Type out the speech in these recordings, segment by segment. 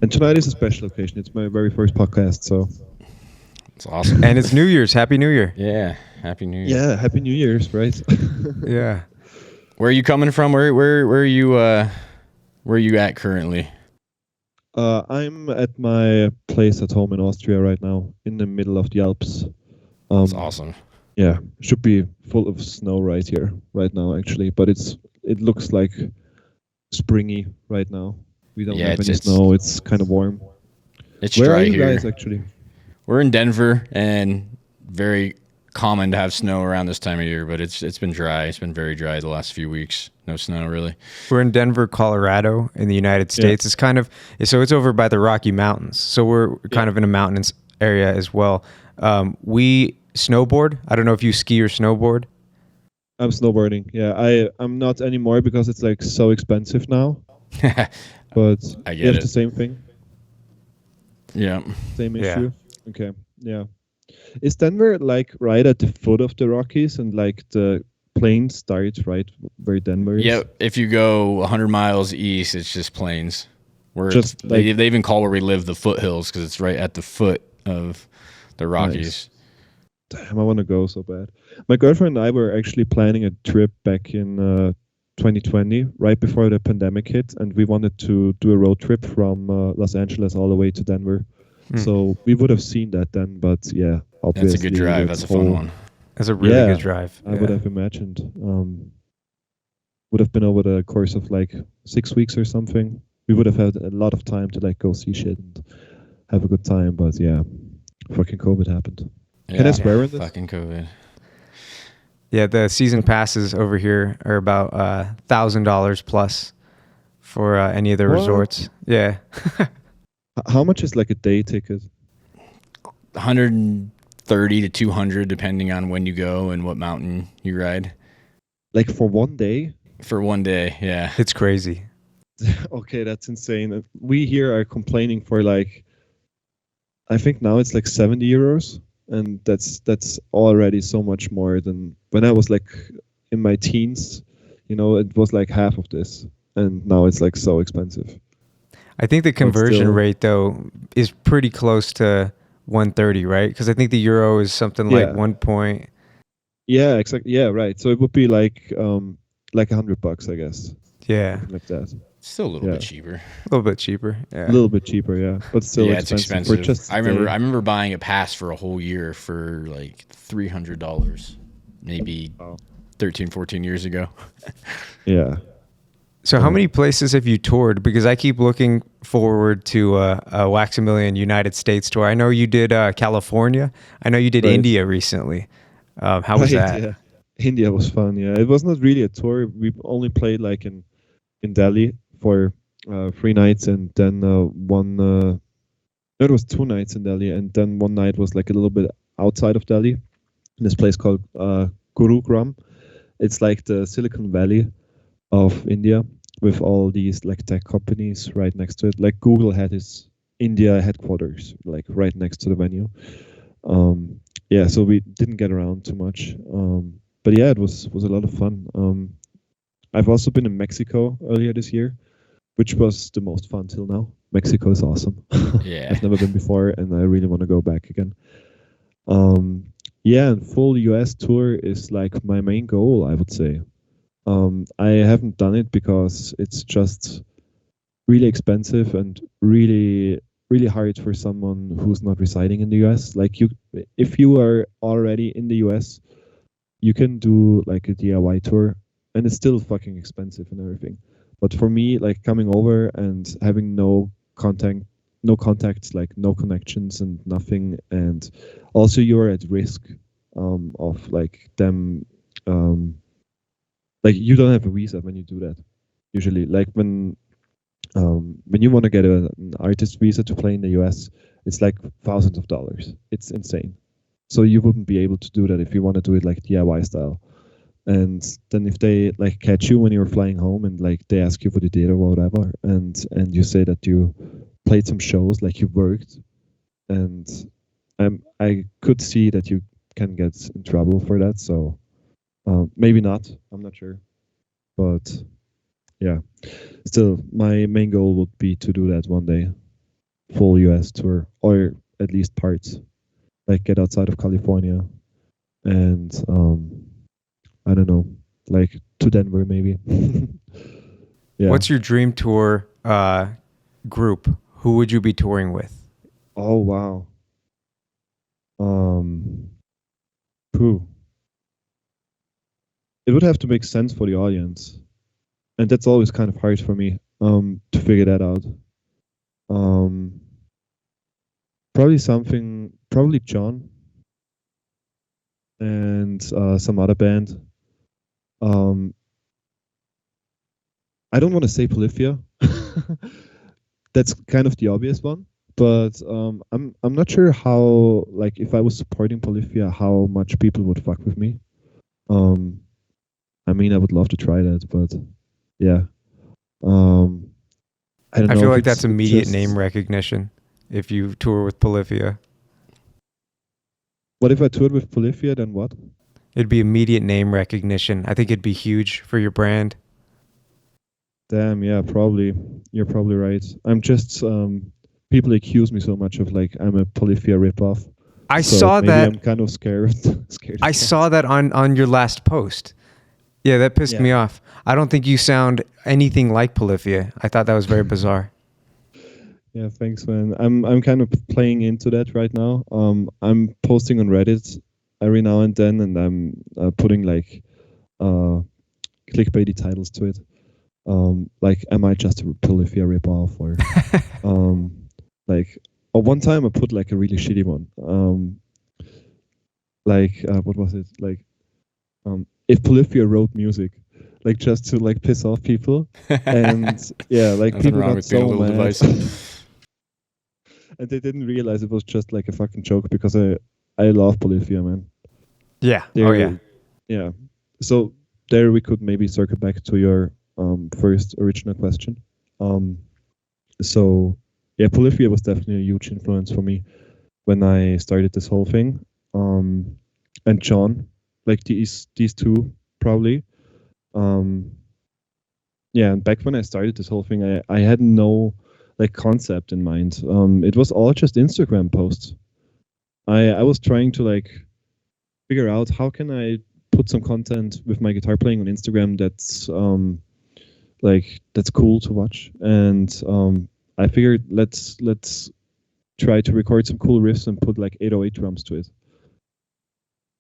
And tonight is a special occasion. It's my very first podcast, so it's awesome. And it's New Year's. Happy New Year. Yeah, Happy New Year. Yeah, Happy New Year's, right? Yeah. Where are you coming from? Where are you? Where are you at currently? I'm at my place at home in Austria right now, in the middle of the Alps. That's awesome. Yeah, should be full of snow right here, right now, actually. But it looks like springy right now. We don't have any snow. It's kind of warm. It's Where dry are you here. guys, actually? We're in Denver, and very common to have snow around this time of year, but it's been dry. It's been very dry the last few weeks. No snow, really. We're in Denver, Colorado, in the United States. Yeah. It's over by the Rocky Mountains. So we're kind of in a mountainous area as well. We snowboard. I don't know if you ski or snowboard. I'm snowboarding. Yeah, I'm not anymore because it's like so expensive now. But I get it. The same thing. Yeah. Same issue. Okay. Yeah. Is Denver like right at the foot of the Rockies and like the plains starts right where Denver is? Yeah. If you go 100 miles east, it's just plains. They even call where we live the foothills because it's right at the foot of the Rockies. Nice. Damn, I want to go so bad. My girlfriend and I were actually planning a trip back in 2020, right before the pandemic hit, and we wanted to do a road trip from Los Angeles all the way to Denver. So we would have seen that then, but yeah, obviously. That's a good drive. That's a fun one. That's a really good drive. I would have imagined. Would have been over the course of like 6 weeks or something. We would have had a lot of time to like go see shit and have a good time, but yeah, fucking COVID happened. Yeah, can I swear in this? Fucking COVID. Yeah, the season passes over here are about $1,000 plus for any of the resorts. Yeah. How much is like a day ticket? 130 to 200 depending on when you go and what mountain you ride. Like for one day? For one day, yeah. It's crazy. Okay, that's insane. We here are complaining for like, I think now it's like 70 euros. And that's already so much more than when I was like in my teens. You know, it was like half of this, and now it's like so expensive. I think the conversion rate though is pretty close to 130, right? Because I think the euro is something like 1 point. Yeah, exactly. Yeah, right. So it would be like $100, I guess. Yeah, something like that. Still a little bit cheaper. A little bit cheaper. Yeah. A little bit cheaper, yeah. But still it's expensive. I remember remember buying a pass for a whole year for like $300 maybe 13, 14 years ago. Yeah. So how many places have you toured? Because I keep looking forward to a Waxamilion United States tour. I know you did California. I know you did India recently. How was that? Yeah. India was fun, yeah. It was not really a tour. We only played like in Delhi for 3 nights, and then it was 2 nights in Delhi, and then one night was like a little bit outside of Delhi, in this place called Gurugram. It's like the Silicon Valley of India, with all these like tech companies right next to it. Like Google had its India headquarters like right next to the venue. So we didn't get around too much, but yeah, it was a lot of fun. I've also been in Mexico earlier this year, which was the most fun till now. Mexico is awesome. Yeah. I've never been before, and I really want to go back again. And full US tour is like my main goal, I would say. I haven't done it because it's just really expensive and really, really hard for someone who's not residing in the US. Like if you are already in the US, you can do like a DIY tour, and it's still fucking expensive and everything. But for me, like coming over and having no contacts, like no connections and nothing, and also you're at risk of like them, like you don't have a visa when you do that. usually. Like when you want to get an artist visa to play in the US, it's like thousands of dollars. It's insane. So you wouldn't be able to do that if you want to do it like DIY style. And then if they like catch you when you're flying home and like they ask you what you did or whatever, and you say that you played some shows, like you worked, and I could see that you can get in trouble for that. So maybe not. I'm not sure, but yeah. Still, my main goal would be to do that one day, full US tour, or at least parts, like get outside of California, and I don't know, like to Denver maybe. Yeah. What's your dream tour group? Who would you be touring with? Oh wow. Who? It would have to make sense for the audience, and that's always kind of hard for me to figure that out. Probably John and some other band. I don't want to say Polyphia. That's kind of the obvious one, but I'm not sure how, like, if I was supporting Polyphia, how much people would fuck with me. I mean, I would love to try that, but yeah. I don't know. I feel like that's immediate name recognition if you tour with Polyphia. What if I toured with Polyphia, then what? It'd be immediate name recognition. I think it'd be huge for your brand. Damn, yeah, probably. You're probably right. I'm just people accuse me so much of like I'm a Polyphia ripoff. I saw that. I'm kind of scared. I saw that on your last post. Yeah, that pissed me off. I don't think you sound anything like Polyphia. I thought that was very bizarre. Yeah, thanks, man. I'm kind of playing into that right now. I'm posting on Reddit every now and then, and I'm putting like clickbaity titles to it. Like, am I just a Polyphia ripoff, or like, one time I put like a really shitty one. What was it? Like, if Polyphia wrote music, like just to like piss off people, and yeah, like people got so mad. And they didn't realize it was just like a fucking joke, because I love Polyphia, man. Yeah. Yeah. So there we could maybe circle back to your first original question. So yeah, Polyphia was definitely a huge influence for me when I started this whole thing. And John, like these two probably. Yeah, and back when I started this whole thing, I had no like concept in mind. It was all just Instagram posts. I was trying to like figure out how can I put some content with my guitar playing on Instagram that's that's cool to watch. And I figured let's try to record some cool riffs and put like 808 drums to it.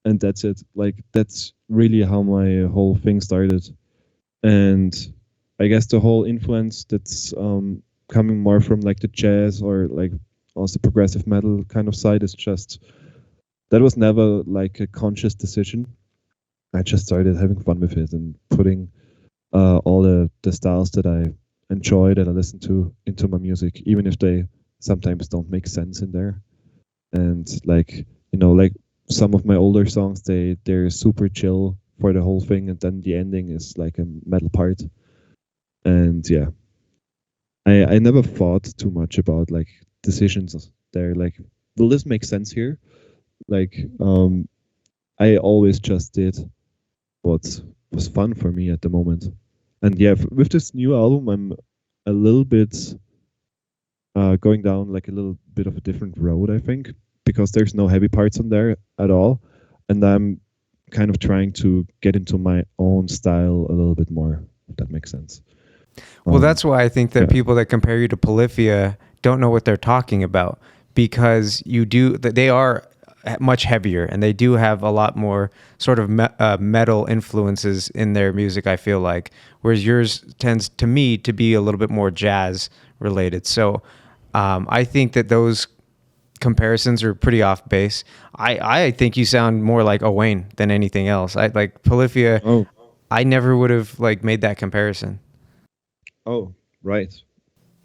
And that's it. Like, that's really how my whole thing started. And I guess the whole influence that's coming more from like the jazz or like also progressive metal kind of side is just, that was never like a conscious decision. I just started having fun with it and putting all the styles that I enjoy, that I listen to, into my music, even if they sometimes don't make sense in there. And like, like some of my older songs, they're super chill for the whole thing, and then the ending is like a metal part. And yeah, I never thought too much about like decisions there, like, will this make sense here? Like, I always just did what was fun for me at the moment. And yeah, with this new album, I'm a little bit going down like a little bit of a different road, I think, because there's no heavy parts on there at all. And I'm kind of trying to get into my own style a little bit more, if that makes sense. Well, that's why I think that people that compare you to Polyphia don't know what they're talking about, because they are much heavier and they do have a lot more sort of metal influences in their music, I feel like, whereas yours tends to me to be a little bit more jazz related. So I think that those comparisons are pretty off base. I think you sound more like Owain than anything else. I like Polyphia. I never would have like made that comparison. Oh, right.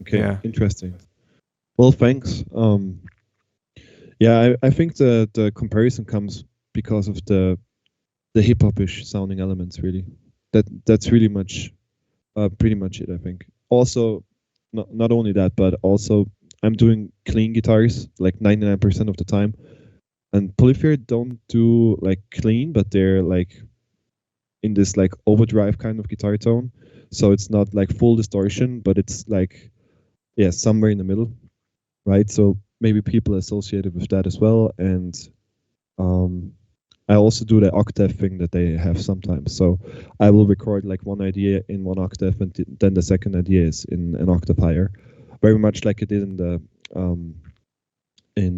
Okay, Yeah. interesting. Well, thanks. Yeah, I think the comparison comes because of the hip hop-ish sounding elements. Really, that's really much, pretty much it. I think. Also, not only that, but also I'm doing clean guitars like 99% of the time, and Polyphia don't do like clean, but they're like in this like overdrive kind of guitar tone. So it's not like full distortion, but it's like, yeah, somewhere in the middle, right? So maybe people associated with that as well. And um, I also do the octave thing that they have sometimes. So I will record like one idea in one octave, and then the second idea is in an octave higher, very much like I did in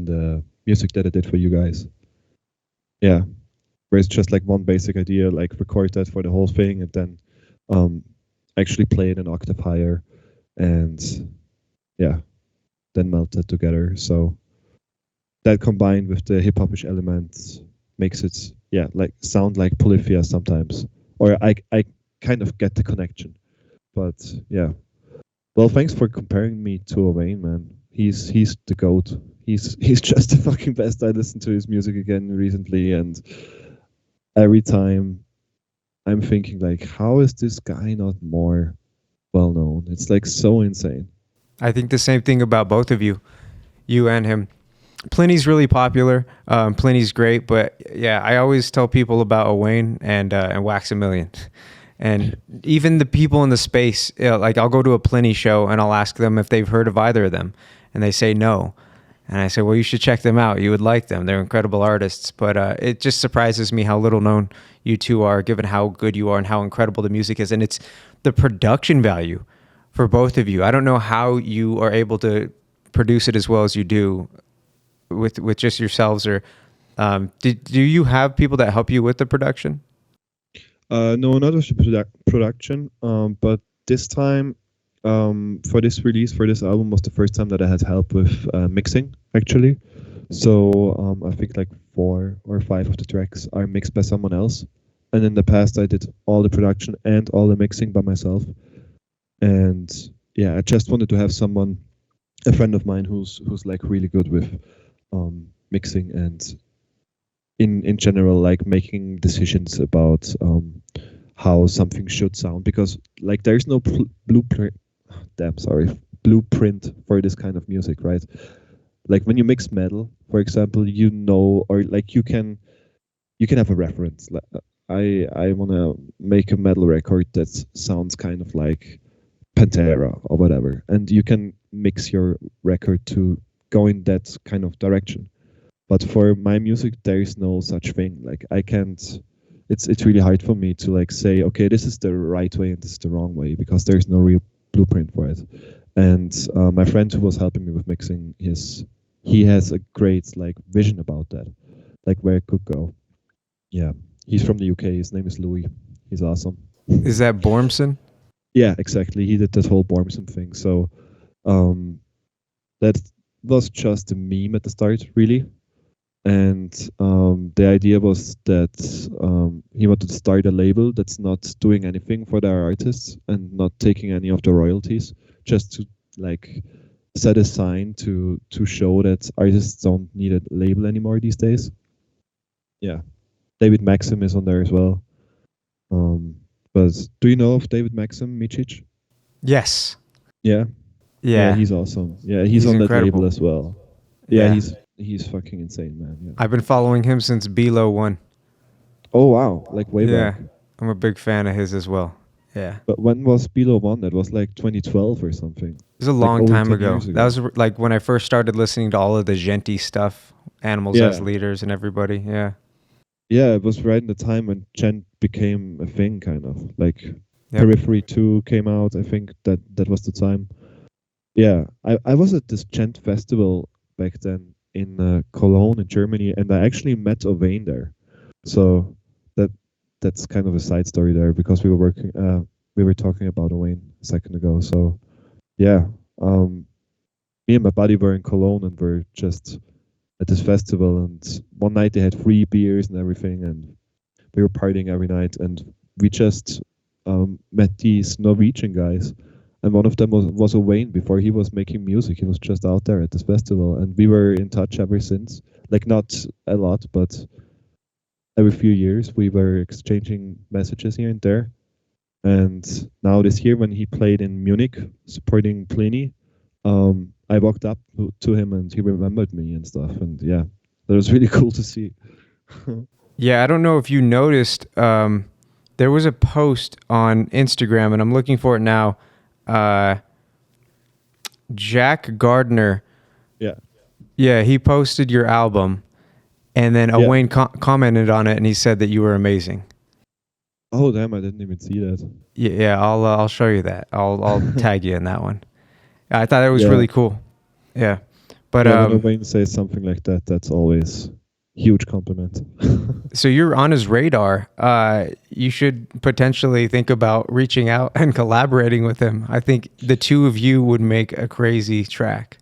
the music that I did for you guys. Yeah, where it's just like one basic idea, like record that for the whole thing, and then actually play it an octave higher, and yeah, then melt it together. So that combined with the hip hopish elements makes it, yeah, like sound like Polyphia sometimes, or I kind of get the connection. But yeah, well, thanks for comparing me to Owain, man. He's the goat. He's just the fucking best. I listened to his music again recently, and every time I'm thinking like, how is this guy not more well known? It's like so insane. I think the same thing about both of you and him. Pliny's really popular. Pliny's great, but yeah, I always tell people about Owain and Waxamilion. And even the people in the space, like I'll go to a Pliny show and I'll ask them if they've heard of either of them, and they say no. And I say, well, you should check them out. You would like them. They're incredible artists. But it just surprises me how little known you two are, given how good you are and how incredible the music is. And it's the production value for both of you. I don't know how you are able to produce it as well as you do with just yourselves, or do you have people that help you with the production? No, not with the production. But this time, for this release, for this album, was the first time that I had help with mixing, actually. So I think like 4 or 5 of the tracks are mixed by someone else. And in the past, I did all the production and all the mixing by myself. And yeah, I just wanted to have someone, a friend of mine, who's like really good with mixing and in general, like making decisions about how something should sound, because like there's no blueprint. Damn, sorry, blueprint for this kind of music, right? Like when you mix metal, for example, you know, or like you can have a reference. Like I want to make a metal record that sounds kind of like Pantera or whatever, and you can mix your record to go in that kind of direction. But for my music, there is no such thing. Like I can't. It's really hard for me to like say, okay, this is the right way and this is the wrong way, because there's no real blueprint for it. And my friend who was helping me with mixing, he has a great like vision about that, like where it could go. Yeah, he's from the UK. His name is Louis. He's awesome. Is that Bormson? Yeah, exactly. He did that whole Bormson thing. So that was just a meme at the start, really. And the idea was that he wanted to start a label that's not doing anything for their artists and not taking any of the royalties, just to like set a sign to show that artists don't need a label anymore these days. Yeah, David Maxim is on there as well. But do you know of David Maxim, Micic? Yes. Yeah. Yeah, he's awesome. Yeah, he's on incredible. That label as well. Yeah, he's fucking insane, man. Yeah. I've been following him since Below 1. Oh wow, like way back. Yeah, I'm a big fan of his as well. Yeah. But when was Below 1? That was like 2012 or something. It was a long time ago. That was like when I first started listening to all of the Genty stuff, Animals as Leaders and everybody. Yeah. Yeah, it was right in the time when Gent became a thing, kind of. Like Periphery 2 came out. I think that was the time. Yeah, I was at this Gent festival back then in Cologne in Germany, and I actually met Owain there. So that's kind of a side story there, because we were talking about Owain a second ago. So yeah, me and my buddy were in Cologne and we're just at this festival, and one night they had free beers and everything, and we were partying every night, and we just met these Norwegian guys. And one of them was Wayne. Before he was making music, he was just out there at this festival, and we were in touch ever since. Like not a lot, but every few years we were exchanging messages here and there. And now this year when he played in Munich supporting Pliny, I walked up to him and he remembered me and stuff. And yeah, that was really cool to see. Yeah, I don't know if you noticed, there was a post on Instagram, and I'm looking for it now. Jack Gardner. Yeah, he posted your album, and then Wayne commented on it, and he said that you were amazing. Oh damn! I didn't even see that. Yeah, I'll show you that. I'll tag you in that one. I thought it was really cool. Yeah, but when Wayne says something like that, that's always huge compliment. So you're on his radar. You should potentially think about reaching out and collaborating with him. I think the two of you would make a crazy track.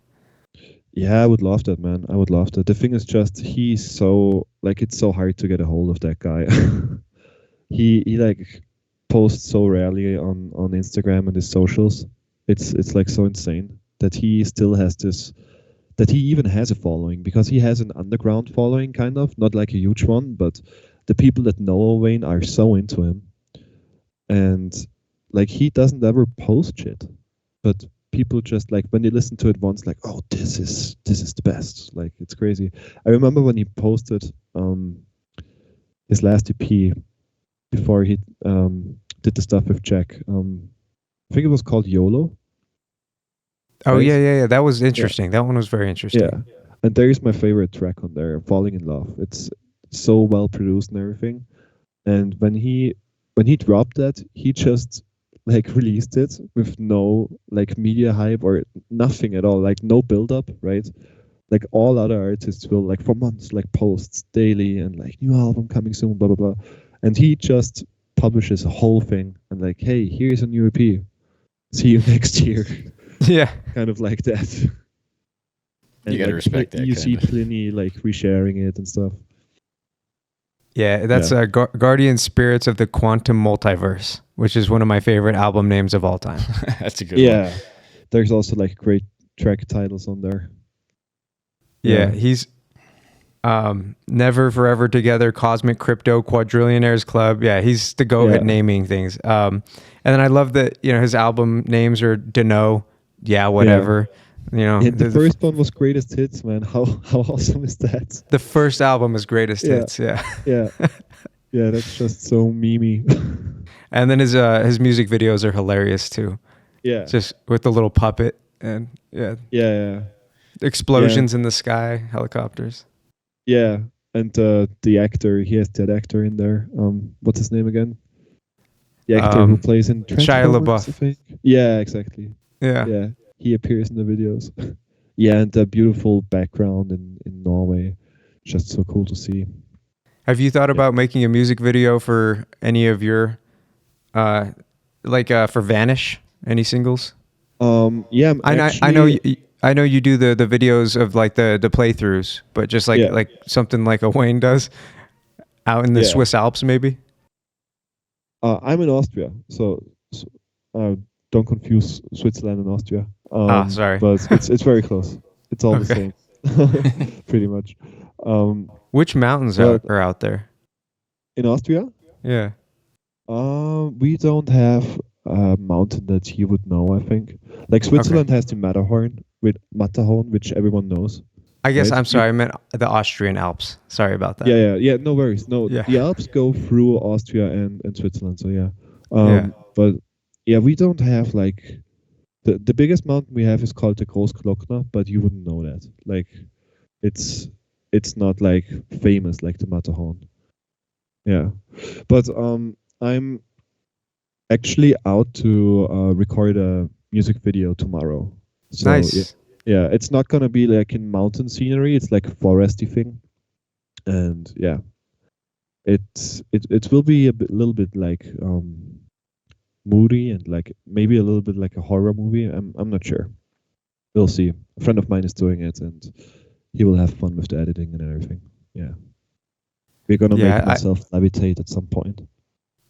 Yeah, I would love that, man. I would love that. The thing is just he's so like it's so hard to get a hold of that guy. he like posts so rarely on Instagram and his socials. It's like so insane that he still has this, that he even has a following, because he has an underground following, kind of, not like a huge one, but the people that know Wayne are so into him. And like he doesn't ever post shit, but people just like when they listen to it once, like, oh, this is the best. Like it's crazy. I remember when he posted his last EP before he did the stuff with Jack. I think it was called YOLO. Oh, right? Yeah. That was interesting. Yeah. That one was very interesting. Yeah. And there is my favorite track on there, Falling in Love. It's so well produced and everything. And when he dropped that, he just like released it with no like media hype or nothing at all, like no build up, right? Like all other artists will like for months like posts daily and like new album coming soon, blah blah blah. And he just publishes a whole thing and like, hey, here's a new EP. See you next year. Yeah. Kind of like that. And you gotta like, respect that. You see Pliny like resharing it and stuff. Yeah, that's Guardian Spirits of the Quantum Multiverse, which is one of my favorite album names of all time. That's a good one. Yeah. There's also like great track titles on there. Yeah, he's Never Forever Together, Cosmic Crypto, Quadrillionaires Club. Yeah, he's the GOAT at naming things. And then I love that, his album names are Deno, whatever. The first one was Greatest Hits, man. How awesome is that? The first album is Greatest Hits, yeah. Yeah, that's just so memey. And then his music videos are hilarious too. Yeah, just with the little puppet and explosions in the sky, helicopters. Yeah, and the actor, he has that actor in there. What's his name again? The actor who plays in Shia LaBeouf. I think. Yeah, exactly. Yeah. He appears in the videos. Yeah, and the beautiful background in Norway. Just so cool to see. Have you thought about making a music video for any of your, for Vanish? Any singles? Yeah, I know you do the videos of like the playthroughs, but just like something like a Wayne does out in the Swiss Alps, maybe. I'm in Austria, so don't confuse Switzerland and Austria. Sorry, but it's very close. It's all the same, pretty much. Which mountains are out there? In Austria? Yeah. We don't have a mountain that you would know, I think. Like Switzerland has the Matterhorn, which everyone knows. I guess, right? I'm sorry, I meant the Austrian Alps. Sorry about that. Yeah, no worries. No, the Alps go through Austria and Switzerland, so yeah. But yeah, we don't have like... The biggest mountain we have is called the Großglockner, but you wouldn't know that. Like, it's not like famous like the Matterhorn. Yeah. But I'm actually out to record a music video tomorrow. So, nice. Yeah, it's not gonna be like in mountain scenery. It's like a foresty thing, and yeah, it will be a little bit like moody and like maybe a little bit like a horror movie. I'm not sure. We'll see. A friend of mine is doing it, and he will have fun with the editing and everything. Yeah, we're gonna make myself levitate at some point.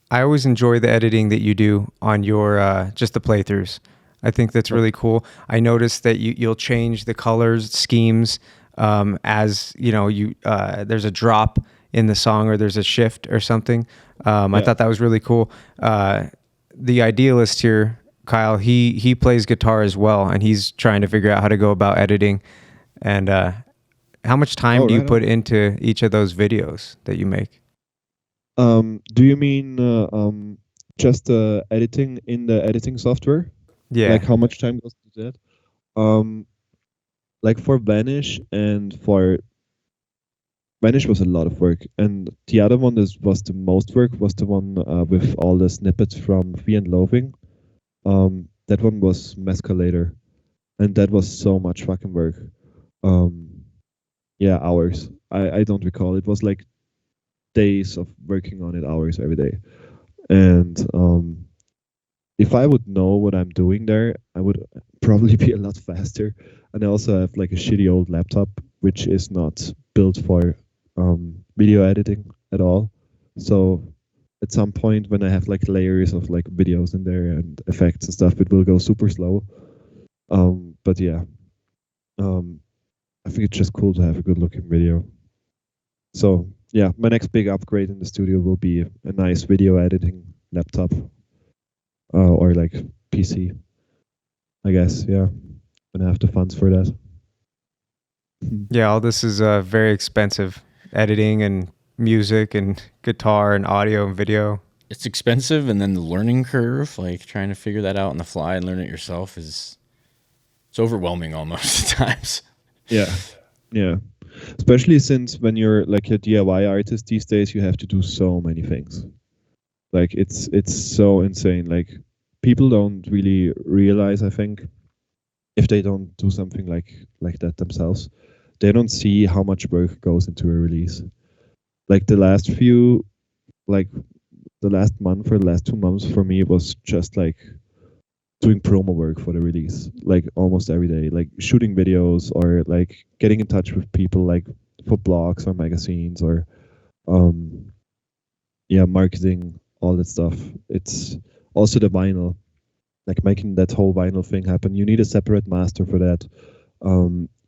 I always enjoy the editing that you do on your just the playthroughs. I think that's really cool. I noticed that you'll change the colors schemes as there's a drop in the song or there's a shift or something. I thought that was really cool. The Idealist here, Kyle, he plays guitar as well, and he's trying to figure out how to go about editing. And how much time do you put into each of those videos that you make? Do you mean just editing in the editing software? Yeah. Like how much time goes to that? Like for Vanish Vanish was a lot of work, and the other one was the most work, was the one with all the snippets from Fear and Loathing. That one was Mescalator, and that was so much fucking work. Hours. I don't recall. It was like days of working on it, hours every day. And if I would know what I'm doing there, I would probably be a lot faster. And I also have like a shitty old laptop, which is not built for video editing at all. So at some point when I have like layers of like videos in there and effects and stuff, it will go super slow. But yeah, I think it's just cool to have a good looking video. So yeah, my next big upgrade in the studio will be a nice video editing laptop or like PC, I guess. Yeah, when I have the funds for that. Yeah, all this is very expensive. Editing and music and guitar and audio and video. It's expensive, and then the learning curve, like trying to figure that out on the fly and learn it yourself, it's overwhelming almost at times. Yeah. Especially since when you're like a DIY artist these days, you have to do so many things. Like it's so insane. Like people don't really realize, I think, if they don't do something like that themselves, they don't see how much work goes into a release. Like the last month or the last 2 months for me was just like doing promo work for the release, like almost every day, like shooting videos or like getting in touch with people like for blogs or magazines or marketing, all that stuff. It's also the vinyl, like making that whole vinyl thing happen. You need a separate master for that.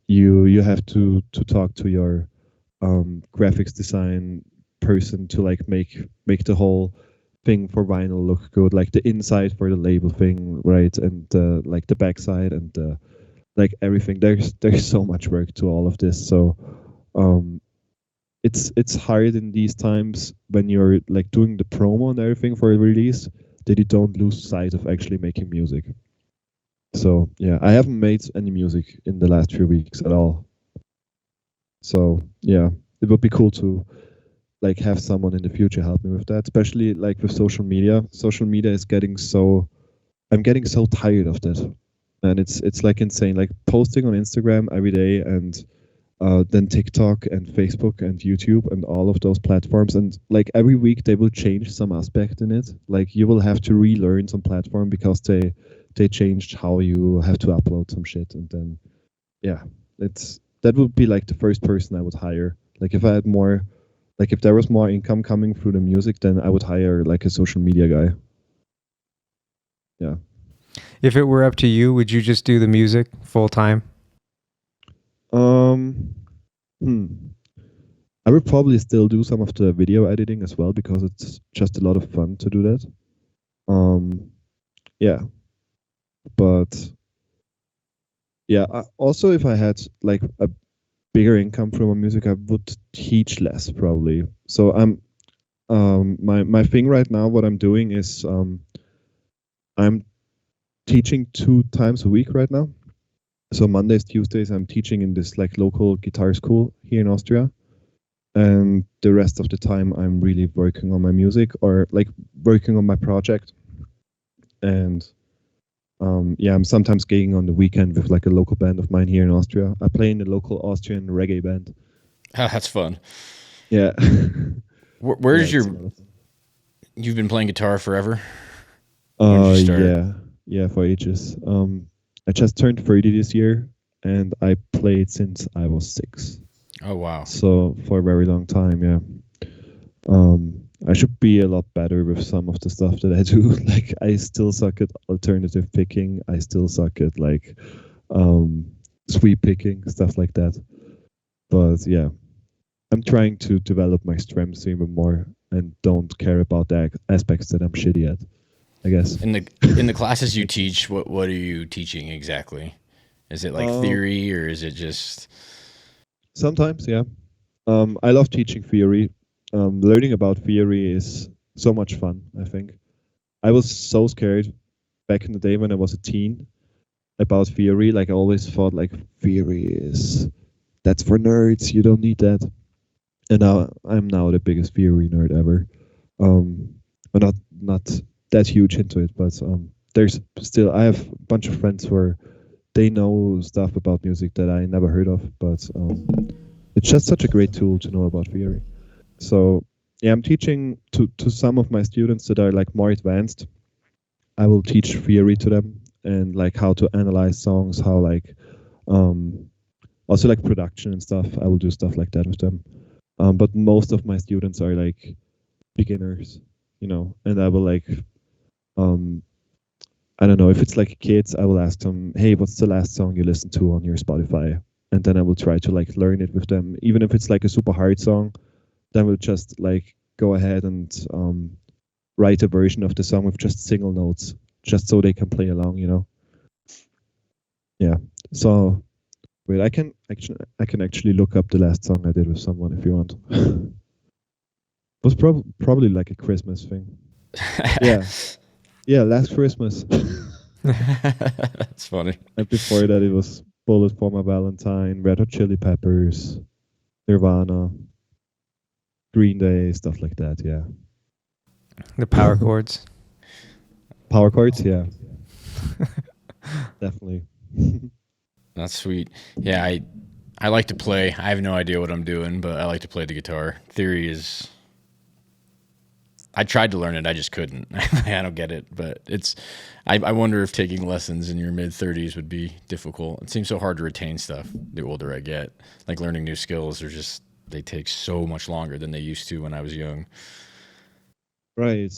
You have to talk to your graphics design person to like make the whole thing for vinyl look good, like the inside for the label thing, right, and like the backside and like everything. There's so much work to all of this. So it's hard in these times when you're like doing the promo and everything for a release that you don't lose sight of actually making music. So yeah, I haven't made any music in the last few weeks at all. So yeah, it would be cool to like have someone in the future help me with that, especially like with social media. Social media is I'm getting so tired of that, and it's like insane. Like posting on Instagram every day, and then TikTok and Facebook and YouTube and all of those platforms, and like every week they will change some aspect in it. Like you will have to relearn some platform because they changed how you have to upload some shit, and then yeah, that would be like the first person I would hire. Like if I had more. Like if there was more income coming through the music, then I would hire like a social media guy. Yeah. If it were up to you, would you just do the music full time? I would probably still do some of the video editing as well because it's just a lot of fun to do that. Yeah. But yeah, also if I had like a bigger income from my music, I would teach less probably. So my thing right now, what I'm doing is I'm teaching 2 times a week right now. So Mondays, Tuesdays, I'm teaching in this like local guitar school here in Austria, and the rest of the time I'm really working on my music or like working on my project. And I'm sometimes gigging on the weekend with like a local band of mine here in Austria. I play in a local Austrian reggae band. Oh, that's fun. Yeah. Where's you've been playing guitar forever? Yeah, for ages. I just turned 30 this year, and I played since I was 6. Oh, wow. So for a very long time, yeah. I should be a lot better with some of the stuff that I do. Like I still suck at alternative picking. I still suck at like sweep picking, stuff like that. But yeah, I'm trying to develop my strengths even more and don't care about the aspects that I'm shitty at, I guess. In the classes you teach, what are you teaching exactly? Is it like theory or is it just? Sometimes, yeah. I love teaching theory. Learning about theory is so much fun, I think. I was so scared back in the day when I was a teen about theory. Like I always thought like that's for nerds. You don't need that. And now I'm now the biggest theory nerd ever. I'm not that huge into it, but there's still I have a bunch of friends where they know stuff about music that I never heard of, but it's just such a great tool to know about theory. So yeah, I'm teaching to some of my students that are like more advanced. I will teach theory to them and like how to analyze songs, how like also like production and stuff. I will do stuff like that with them. But most of my students are like beginners, you know, and I will like I don't know, if it's like kids, I will ask them, hey, what's the last song you listened to on your Spotify? And then I will try to like learn it with them. Even if it's like a super hard song, then we'll just like go ahead and write a version of the song with just single notes, just so they can play along, you know? Yeah. So wait, I can actually look up the last song I did with someone if you want. It was probably like a Christmas thing. Yeah. Yeah, last Christmas. That's funny. And before that, it was Bullet for My Valentine, Red Hot Chili Peppers, Nirvana, Green Day, stuff like that. Yeah. The power chords. Power chords, yeah. Definitely. That's sweet. Yeah, I like to play. I have no idea what I'm doing, but I like to play the guitar. Theory is. I tried to learn it, I just couldn't. I don't get it, but it's. I wonder if taking lessons in your mid-30s would be difficult. It seems so hard to retain stuff the older I get. Like learning new skills they take so much longer than they used to when I was young. Right.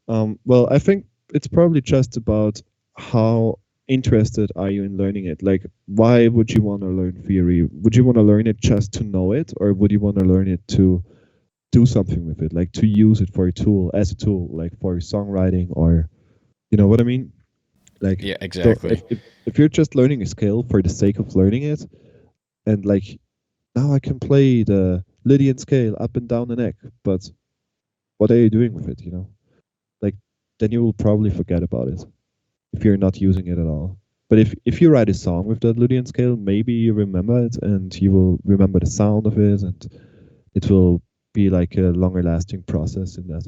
Well, I think it's probably just about how interested are you in learning it. Like, why would you want to learn theory? Would you want to learn it just to know it, or would you want to learn it to do something with it, like to use it for a tool, like for songwriting, or you know what I mean? Like, yeah, exactly. So if you're just learning a skill for the sake of learning it, and like now I can play the Lydian scale up and down the neck, but what are you doing with it? You know, like then you will probably forget about it if you're not using it at all. But if you write a song with the Lydian scale, maybe you remember it and you will remember the sound of it, and it will be like a longer lasting process in that.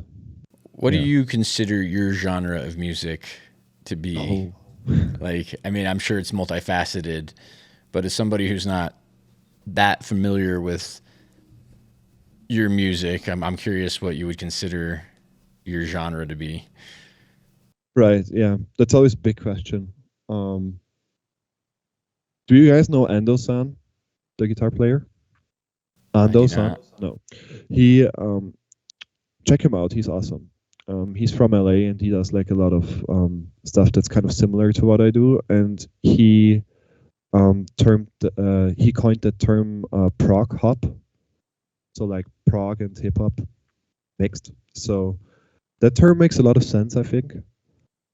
What do you consider your genre of music to be? Like, I mean, I'm sure it's multifaceted, but as somebody who's not that familiar with your music, I'm curious what you would consider your genre to be. Right. Yeah, that's always a big question. Do you guys know Ando-san, the guitar player? Ando-san? No. He check him out. He's awesome. He's from LA and he does like a lot of stuff that's kind of similar to what I do. And he coined the term prog hop. So like prog and hip hop mixed. So that term makes a lot of sense, I think.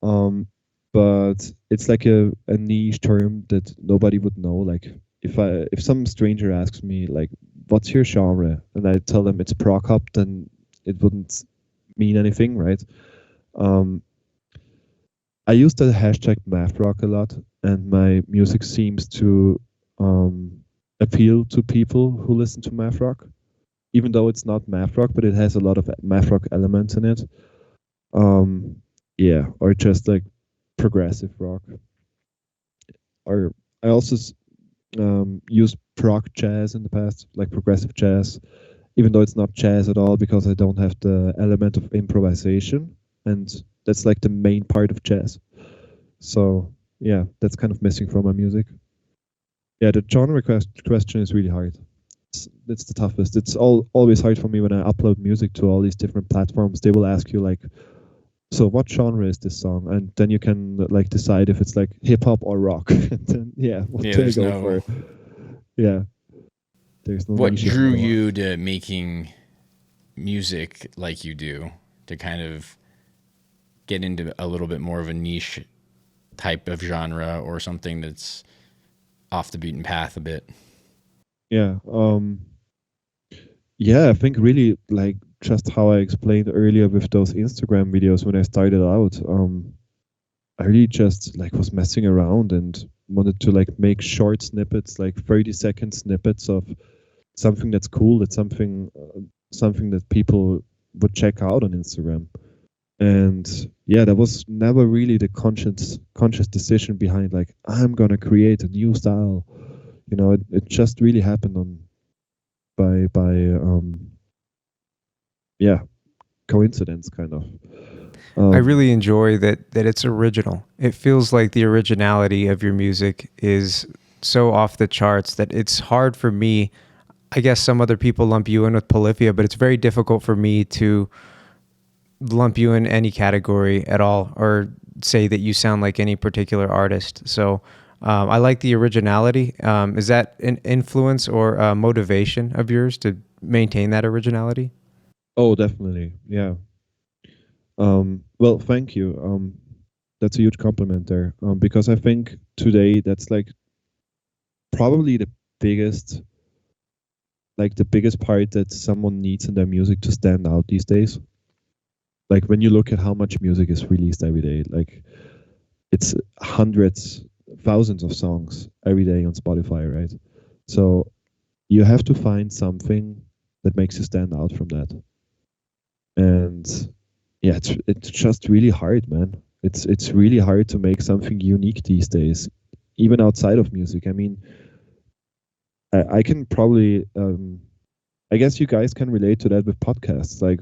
But it's like a niche term that nobody would know. Like if some stranger asks me like, what's your genre? And I tell them it's prog hop, then it wouldn't mean anything, right? I use the hashtag math rock a lot, and my music seems to appeal to people who listen to math rock, even though it's not math rock, but it has a lot of math rock elements in it. Yeah, or just like progressive rock. Or I also used prog jazz in the past, like progressive jazz, even though it's not jazz at all because I don't have the element of improvisation, and that's like the main part of jazz. So yeah, that's kind of missing from my music. Yeah, the genre question is really hard. it's the toughest. It's always hard for me when I upload music to all these different platforms. They will ask you like, so what genre is this song? And then you can like decide if it's like hip hop or rock. And then what do I go for? Yeah. There's no. What drew you to making music like you do, to kind of get into a little bit more of a niche type of genre or something that's off the beaten path a bit? Yeah. Yeah, I think really like just how I explained earlier with those Instagram videos when I started out. I really just like was messing around and wanted to like make short snippets, like 30-second snippets of something that's cool, that's something that people would check out on Instagram. And yeah, there was never really the conscious decision behind like I'm gonna create a new style. It just really happened by coincidence kind of. I really enjoy that it's original. It feels like the originality of your music is so off the charts that it's hard for me. I guess some other people lump you in with Polyphia, but it's very difficult for me to lump you in any category at all or say that you sound like any particular artist. So I like the originality. Is that an influence or motivation of yours to maintain that originality? Oh, definitely. Yeah. Well, thank you. That's a huge compliment there. Because I think today that's like probably the biggest part that someone needs in their music to stand out these days. Like when you look at how much music is released every day, like it's hundreds, thousands of songs every day on Spotify, right? So you have to find something that makes you stand out from that. And yeah, it's just really hard, man. It's really hard to make something unique these days, even outside of music. I mean, I can probably, I guess you guys can relate to that with podcasts. Like,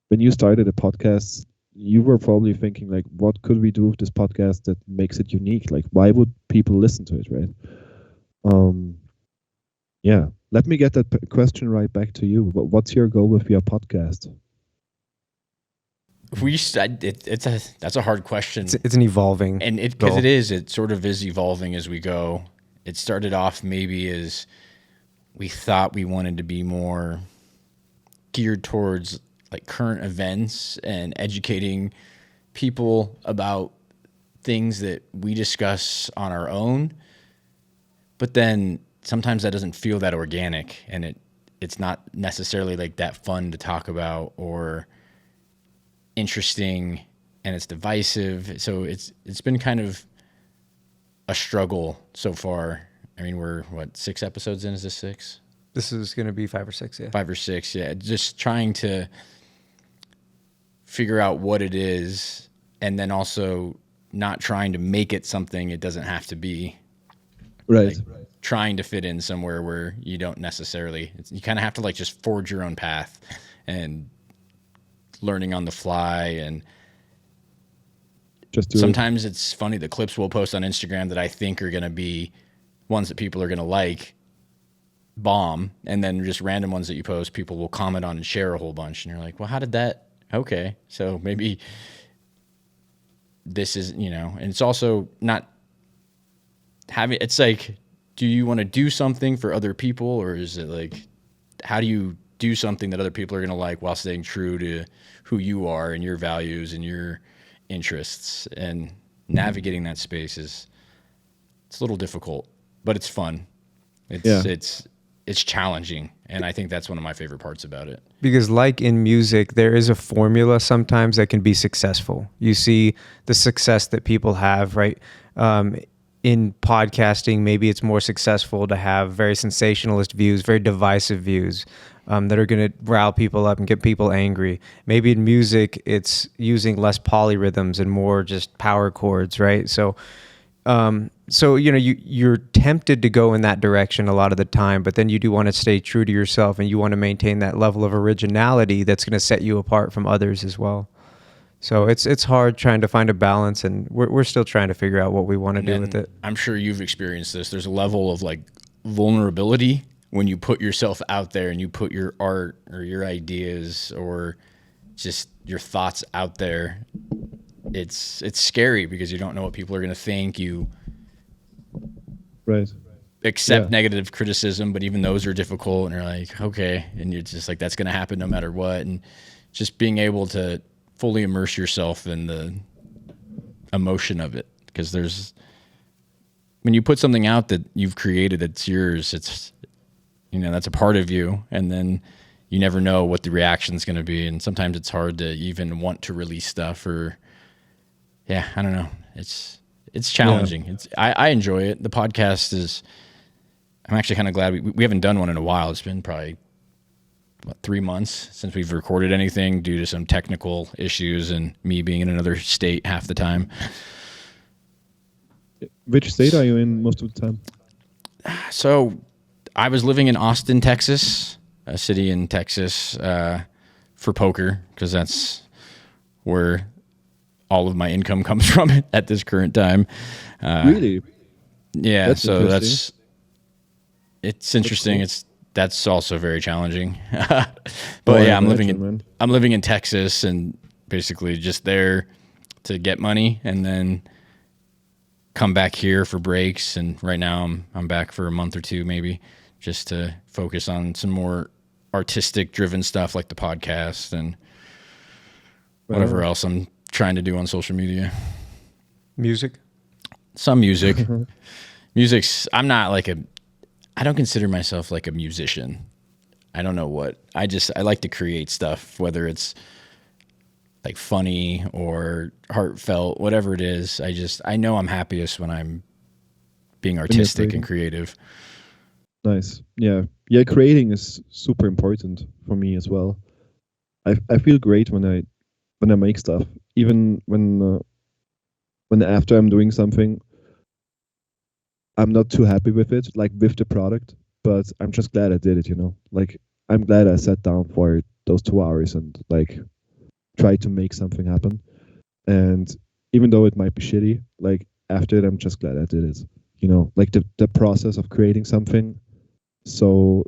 when you started a podcast, you were probably thinking like, what could we do with this podcast that makes it unique? Like, why would people listen to it, right? Yeah. Let me get that question right back to you. What's your goal with your podcast? That's a hard question. It's an evolving, and because it sort of is evolving as we go. It started off maybe as we thought we wanted to be more geared towards like current events and educating people about things that we discuss on our own. But then sometimes that doesn't feel that organic, and it's not necessarily like that fun to talk about or interesting, and it's divisive. So it's been kind of a struggle so far. I mean, we're 6 episodes in? Is this 6? This is going to be 5 or 6, yeah. 5 or 6, yeah. Just trying to figure out what it is, and then also not trying to make it something it doesn't have to be. Right. Like trying to fit in somewhere where you don't necessarily. You kind of have to like just forge your own path and learning on the fly. And sometimes it's funny, the clips we'll post on Instagram that I think are going to be ones that people are going to like, bomb, and then just random ones that you post, people will comment on and share a whole bunch. And you're like, well, how did that? Okay. So maybe this is, and it's also not having, it's like, do you want to do something for other people, or is it like, how do you do something that other people are going to like while staying true to who you are and your values and your interests? And navigating that space it's a little difficult, but it's fun. It's challenging, and I think that's one of my favorite parts about it. Because like in music, there is a formula sometimes that can be successful. You see the success that people have, right? In podcasting, maybe it's more successful to have very sensationalist views, very divisive views that are going to rile people up and get people angry. Maybe in music, it's using less polyrhythms and more just power chords, right? So you're tempted to go in that direction a lot of the time, but then you do want to stay true to yourself, and you want to maintain that level of originality that's going to set you apart from others as well. So it's hard trying to find a balance, and we're still trying to figure out what we want to do with it. I'm sure you've experienced this. There's a level of like vulnerability when you put yourself out there and you put your art or your ideas or just your thoughts out there, it's scary because you don't know what people are going to think. You Right. accept Yeah. negative criticism, but even those are difficult, and you're like, okay, and you're just like, that's going to happen no matter what. And just being able to fully immerse yourself in the emotion of it, because when you put something out that you've created that's yours, it's, that's a part of you, and then you never know what the reaction is going to be, and sometimes it's hard to even want to release stuff, or I don't know, it's challenging. I enjoy it. The podcast is, I'm actually kind of glad we haven't done one in a while. It's been probably 3 months since we've recorded anything due to some technical issues and me being in another state half the time. Which state are you in most of the time? So I was living in Austin, Texas, a city in Texas, for poker, because that's where all of my income comes from at this current time. Really? Yeah. That's So interesting. it's interesting. That's cool. That's also very challenging. But I I'm imagine, living in Texas, and basically just there to get money and then come back here for breaks. And right now I'm back for a month or two, maybe, just to focus on some more artistic driven stuff like the podcast and whatever else I'm trying to do on social media. Music? Some music. I don't consider myself like a musician. I don't know what. I like to create stuff, whether it's like funny or heartfelt, whatever it is. I know I'm happiest when I'm being artistic and creative. Nice. Yeah. Yeah, creating is super important for me as well. I feel great when I make stuff, even when after I'm doing something, I'm not too happy with it, like with the product, but I'm just glad I did it, Like, I'm glad I sat down for those 2 hours and like tried to make something happen. And even though it might be shitty, like after it, I'm just glad I did it. Like the process of creating something. So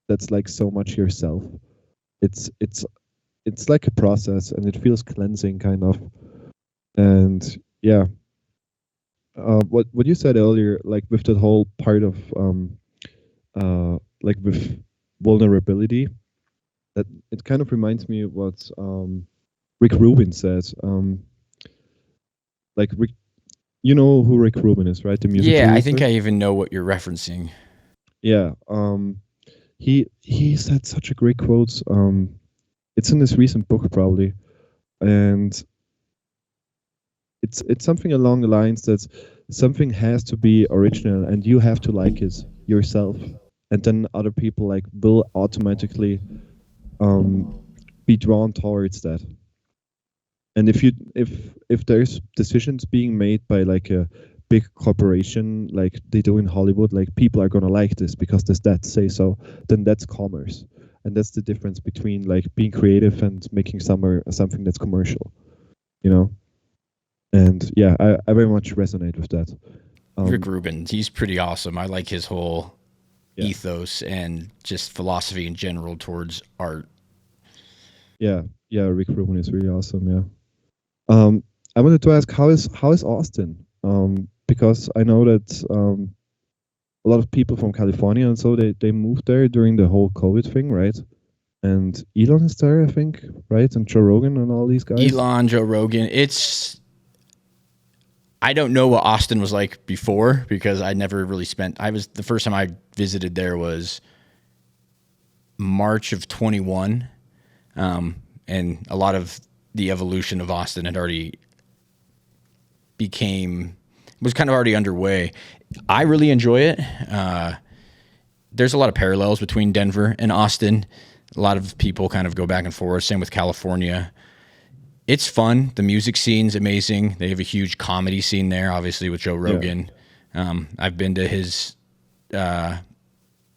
that's like so much yourself. It's like a process, and it feels cleansing kind of. And yeah, what you said earlier, like with that whole part of like with vulnerability, that it kind of reminds me of what Rick Rubin said. Like Rick, you know who Rick Rubin is, right? The music Yeah, producer? I think I even know what you're referencing. Yeah. He said such a great quote. It's in his recent book probably, and it's something along the lines that something has to be original and you have to like it yourself, and then other people like will automatically be drawn towards that. And if there's decisions being made by like a big corporation like they do in Hollywood, like people are gonna like this because the stats say so, then that's commerce. And that's the difference between like being creative and making something that's commercial, And yeah, I very much resonate with that. Rick Rubin, he's pretty awesome. I like his whole ethos and just philosophy in general towards art. Yeah, Rick Rubin is really awesome. Yeah. I wanted to ask, how is Austin? Because I know that a lot of people from California and so they moved there during the whole COVID thing, right? And Elon is there, I think, right? And Joe Rogan and all these guys. Elon, Joe Rogan. I don't know what Austin was like before because I never really the first time I visited there was March of 21. And a lot of the evolution of Austin had already was kind of already underway. I really enjoy it. There's a lot of parallels between Denver and Austin. A lot of people kind of go back and forth. Same with California. It's fun. The music scene's amazing. They have a huge comedy scene there, obviously, with Joe Rogan. Yeah. I've been to his the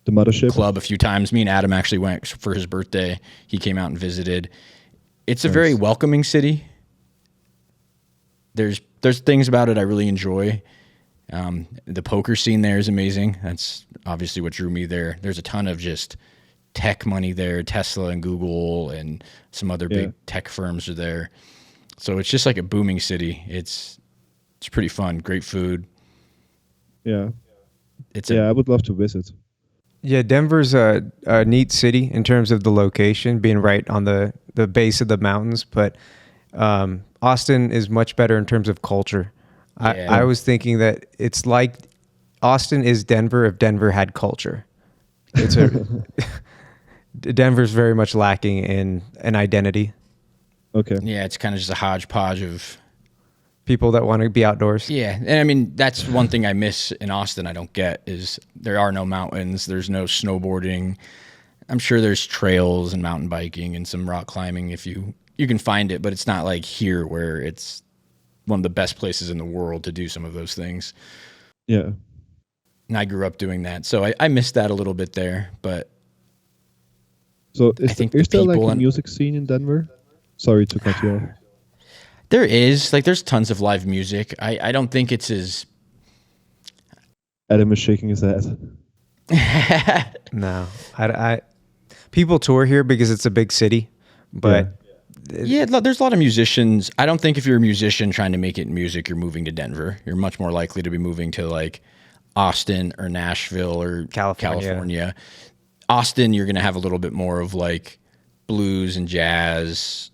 Mothership club a few times. Me and Adam actually went for his birthday. He came out and visited. It's a very welcoming city. There's things about it I really enjoy. The poker scene there is amazing. That's obviously what drew me there. There's a ton of just tech money there. Tesla and Google and some other big tech firms are there. So it's just like a booming city. It's pretty fun. Great food. Yeah. I would love to visit. Yeah, Denver's a neat city in terms of the location, being right on the base of the mountains. But Austin is much better in terms of culture. Yeah. I was thinking that it's like Austin is Denver if Denver had culture. It's Denver's very much lacking in an identity. Okay. Yeah, it's kind of just a hodgepodge of people that want to be outdoors. Yeah, and I mean, that's one thing I miss in Austin I don't get is there are no mountains, there's no snowboarding. I'm sure there's trails and mountain biking and some rock climbing if you can find it, but it's not like here where it's one of the best places in the world to do some of those things. Yeah. And I grew up doing that, so I missed that a little bit there, but so is there like a music scene in Denver? Sorry to cut you off. There is. Like, there's tons of live music. I don't think it's as... Adam is shaking his head. No. I people tour here because it's a big city, but... Yeah, there's a lot of musicians. I don't think if you're a musician trying to make it in music, you're moving to Denver. You're much more likely to be moving to, like, Austin or Nashville or California. Austin, you're going to have a little bit more of, like, blues and jazz,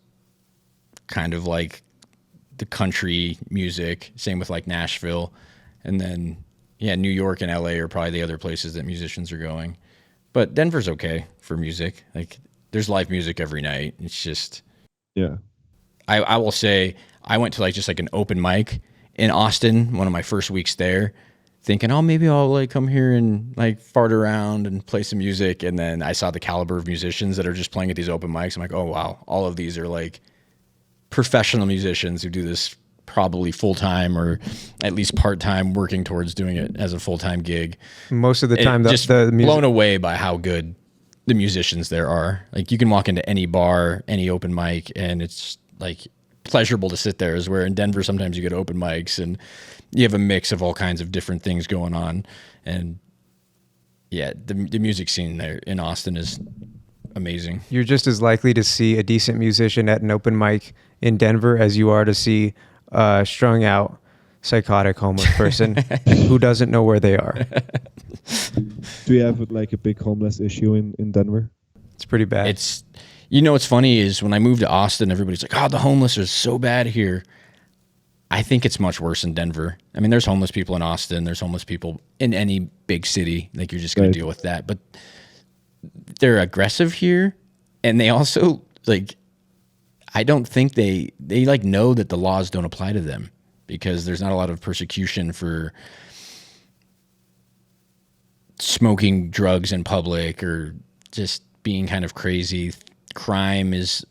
kind of like the country music. Same with like Nashville. And then, New York and LA are probably the other places that musicians are going. But Denver's okay for music. Like, there's live music every night. It's just... Yeah. I will say, I went to like just like an open mic in Austin, one of my first weeks there, thinking, oh, maybe I'll like come here and like fart around and play some music. And then I saw the caliber of musicians that are just playing at these open mics. I'm like, oh, wow, all of these are like professional musicians who do this probably full-time or at least part-time, working towards doing it as a full-time gig. Most of the time, just blown away by how good the musicians there are. Like, you can walk into any bar, any open mic, and it's like pleasurable to sit there. Is where in Denver, sometimes you go to open mics and you have a mix of all kinds of different things going on. And yeah, the music scene there in Austin is amazing. You're just as likely to see a decent musician at an open mic in Denver as you are to see a strung out, psychotic homeless person who doesn't know where they are. Do you have like a big homeless issue in Denver? It's pretty bad. It's, what's funny is when I moved to Austin, everybody's like, oh, the homeless are so bad here. I think it's much worse in Denver. I mean, there's homeless people in Austin. There's homeless people in any big city. Like, you're just going to deal with that. But they're aggressive here. And they also, like, I don't think they like know that the laws don't apply to them because there's not a lot of persecution for smoking drugs in public or just being kind of crazy. Crime is,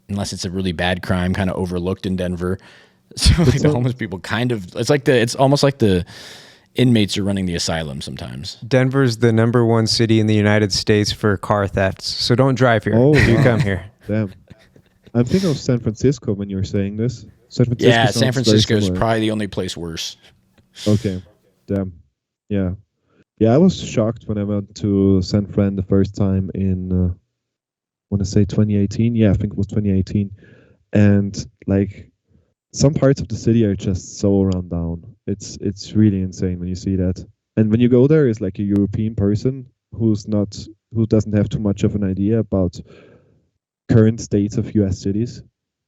unless it's a really bad crime, kind of overlooked in Denver. So like the homeless people it's almost like the inmates are running the asylum sometimes. Denver's the #1 city in the United States for car thefts. So don't drive here. Oh, you come here. Damn. I'm thinking of San Francisco when you're saying this. San Francisco is probably the only place worse. Okay. Damn. Yeah. Yeah, I was shocked when I went to San Fran the first time in, I want to say 2018. Yeah, I think it was 2018. And like, some parts of the city are just so run down. It's really insane when you see that. And when you go there, it's like a European person who doesn't have too much of an idea about current states of US cities.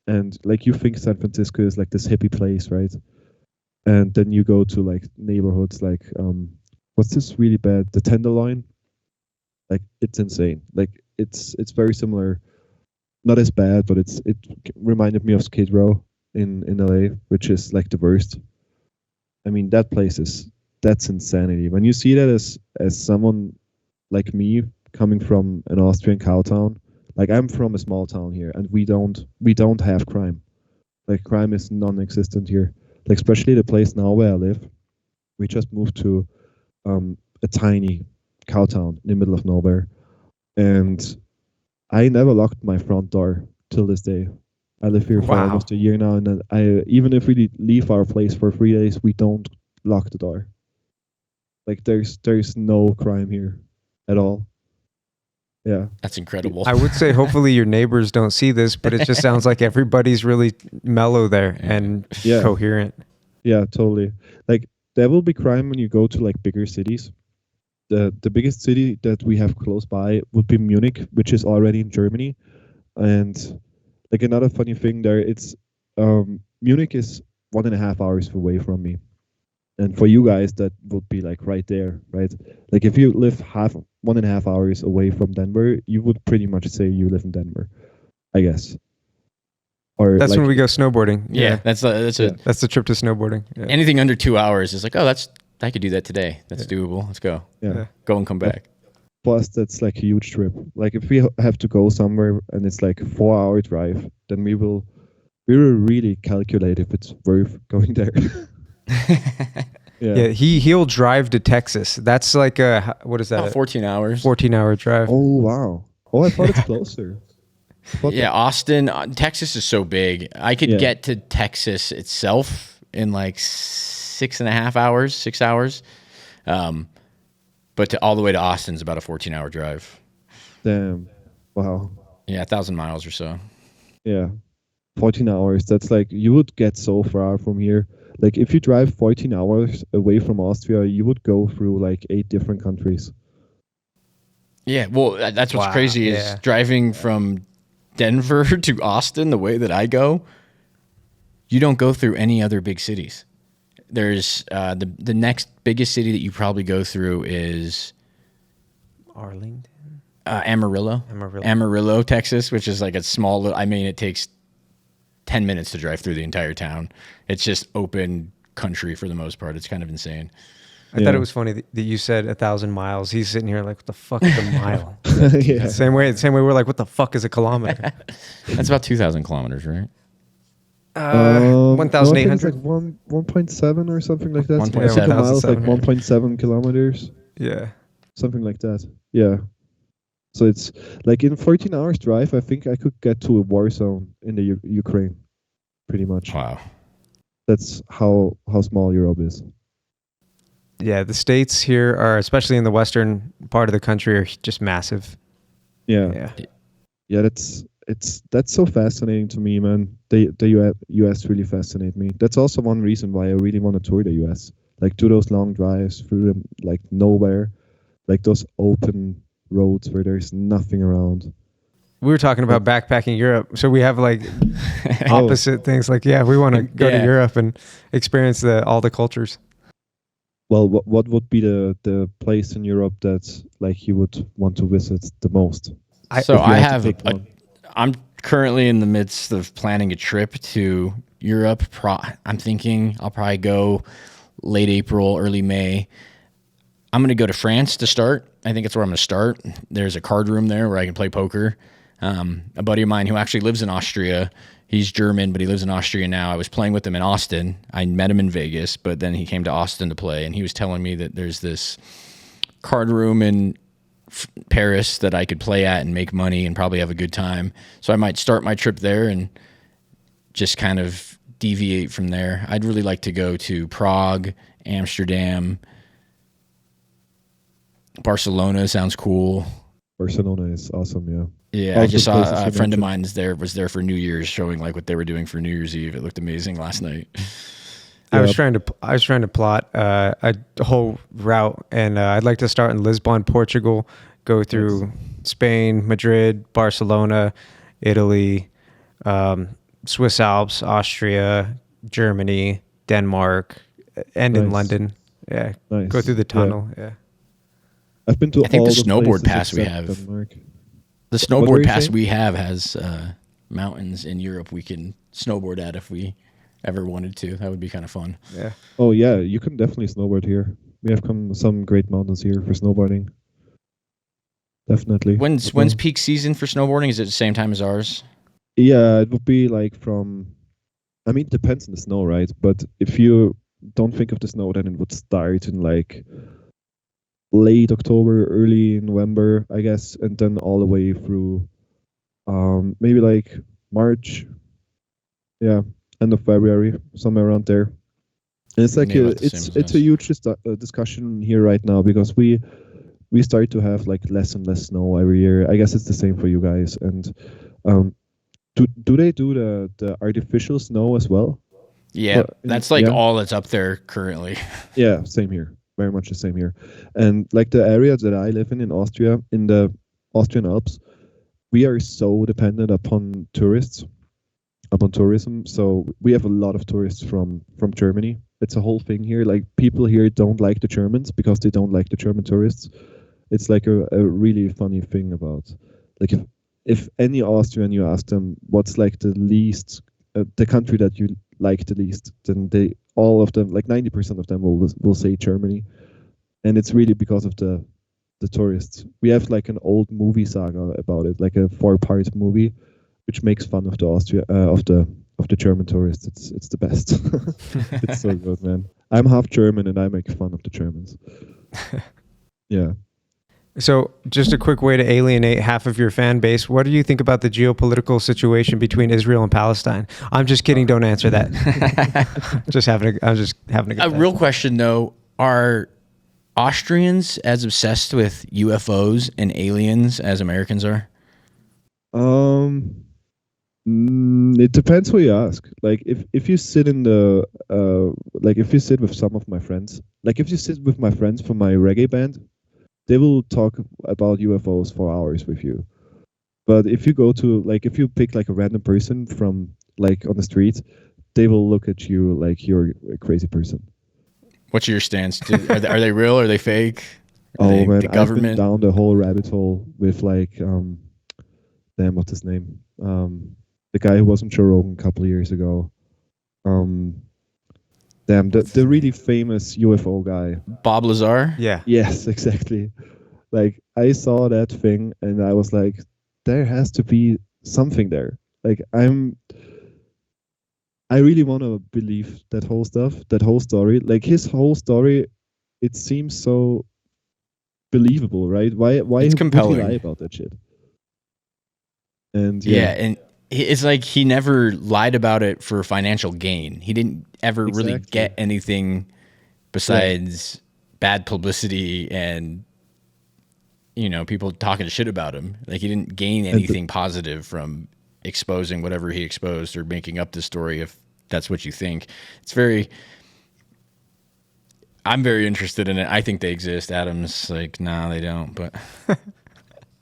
And like, you think San Francisco is like this hippie place, right? And then you go to like neighborhoods like what's this really bad? The Tenderloin. Like, it's insane. Like, it's very similar. Not as bad, but it reminded me of Skid Row in LA, which is like the worst. I mean, that's insanity. When you see that as someone like me coming from an Austrian cow town, like, I'm from a small town here, and we don't have crime. Like, crime is non-existent here. Like, especially the place now where I live. We just moved to a tiny cow town in the middle of nowhere, and I never locked my front door till this day. I live here for almost a year now, and even if we leave our place for 3 days, we don't lock the door. Like there's no crime here at all. Yeah. That's incredible. I would say hopefully your neighbors don't see this, but it just sounds like everybody's really mellow there and Yeah. coherent. Yeah, totally. Like there will be crime when you go to like bigger cities. The biggest city that we have close by would be Munich, which is already in Germany. And like another funny thing there, it's Munich is 1.5 hours away from me. And for you guys, that would be like right there, right? Like if you live 1.5 hours away from Denver, you would pretty much say you live in Denver, I guess. Or That's like, when we go snowboarding. yeah, that's Yeah. That's the trip to snowboarding. Yeah. anything under 2 hours is like, oh, I could do that today. That's doable. Let's go. yeah. Go and come back. Plus, that's like a huge trip. Like if we have to go somewhere and it's like 4 hour drive, then we will really calculate if it's worth going there. Yeah, he'll drive to Texas. That's like what is that? About 14 hours. 14-hour drive. Oh wow. Oh, I thought it's closer. Yeah, Austin, Texas is so big. I could Yeah. get to Texas itself in like 6.5 hours, 6 hours. But all the way to Austin is about a 14-hour drive. Damn. Wow. Yeah, 1,000 miles or so. Yeah. 14 hours. That's like you would get so far from here. Like if you drive 14 hours away from Austria, you would go through like 8 different countries. Yeah, well, that's what's Wow, crazy is yeah. driving from Denver to Austin the way that I go, you don't go through any other big cities. There's the next biggest city that you probably go through is Arlington. Amarillo. Amarillo, Texas, which is like a small. I mean, it takes 10 minutes to drive through the entire town. It's just open country for the most part. It's kind of insane. I thought it was funny that you said 1,000 miles. He's sitting here like, what the fuck is a mile? Yeah. Same way we're like, what the fuck is a kilometer? That's about 2,000 kilometers, right? 1,800. Like 1.7 or something like that. 1.7. I think a mile is like 1,700. 1.7 kilometers, Yeah. something like that. Yeah. So it's like in 14 hours drive, I think I could get to a war zone in the Ukraine, pretty much. Wow. That's how small Europe is. Yeah, the states here are, especially in the western part of the country, are just massive. Yeah. Yeah, that's so fascinating to me, man. The US really fascinate me. That's also one reason why I really want to tour the US. Like do those long drives through them, like nowhere, like those open roads where there's nothing around. We were talking about backpacking Europe, so we have like opposite things. Like, yeah, we want to go to Europe and experience all the cultures. Well, what would be the place in Europe that like you would want to visit the most? I'm currently in the midst of planning a trip to Europe. I'm thinking I'll probably go late April, early May. I'm going to go to France to start. I think that's where I'm going to start. There's a card room there where I can play poker. A buddy of mine who actually lives in Austria, he's German, but he lives in Austria now. I was playing with him in Austin. I met him in Vegas, but then he came to Austin to play, and he was telling me that there's this card room in Paris that I could play at and make money and probably have a good time. So I might start my trip there and just kind of deviate from there. I'd really like to go to Prague, Amsterdam, Barcelona sounds cool. Barcelona is awesome, yeah. Yeah, I just saw a friend of mine was there for New Year's, showing like what they were doing for New Year's Eve. It looked amazing last night. I was trying to plot a whole route, and I'd like to start in Lisbon, Portugal, go through Spain, Madrid, Barcelona, Italy, Swiss Alps, Austria, Germany, Denmark, end in London. Yeah, Nice. go through the tunnel. Yeah. I've been to I think all the snowboard places pass we except have. Denmark. The What were snowboard you pass saying? we have has mountains in Europe we can snowboard at if we ever wanted to. That would be kind of fun. Yeah. Oh yeah, you can definitely snowboard here. We have some great mountains here for snowboarding. Definitely. When's peak season for snowboarding? Is it the same time as ours? Yeah, it would be like I mean, it depends on the snow, right? But if you don't think of the snow, then it would start in like late October, early November, I guess, and then all the way through maybe like March. Yeah, end of February, somewhere around there. And it's like Near about the same as it's a us. huge discussion here right now because we start to have like less and less snow every year. I guess it's the same for you guys. And um, do they do the artificial snow as well? Yeah, that's like Yeah, all that's up there currently. yeah, same here. Very much the same here. And like the area that I live in Austria, in the Austrian Alps, we are so dependent upon tourism. So we have a lot of tourists from Germany. It's a whole thing here. Like people here don't like the Germans because they don't like the German tourists. It's like a really funny thing about like if any Austrian you ask them what's like the least the country that you like the least, then they all of them like 90% of them will say Germany, and it's really because of the tourists. We have like an old movie saga about it, like a 4-part movie, which makes fun of the Austria of the German tourists. It's the best. It's so good, man. I'm half German and I make fun of the Germans. Yeah. So, just a quick way to alienate half of your fan base. What do you think about the geopolitical situation between Israel and Palestine? I'm just kidding. Don't answer that. I'm just having a good A time. real question though, are Austrians as obsessed with UFOs and aliens as Americans are? It depends who you ask. Like if you sit in the like if you sit with some of my friends, like if you sit with my friends from my reggae band, they will talk about UFOs for hours with you. But if you go to like if you pick like a random person from like on the street, they will look at you like you're a crazy person. What's your stance? Are they real? Are they fake? Are Oh they man, the I've been government? down the whole rabbit hole with like damn, what's his name? The guy who was on Joe Rogan a couple of years ago. Damn, the really famous UFO guy. Bob Lazar? Yeah. Yes, exactly. Like I saw that thing and I was like, there has to be something there. Like I really want to believe that whole stuff, that whole story. Like his whole story, it seems so believable, right? Why It's would he compelling. lie about that shit? And Yeah, and it's like he never lied about it for financial gain. He didn't ever really Exactly. get anything besides bad publicity and people talking shit about him. Like he didn't gain anything positive from exposing whatever he exposed or making up this story, if that's what you think. I'm very interested in it. I think they exist. Adam's like, nah, they don't. But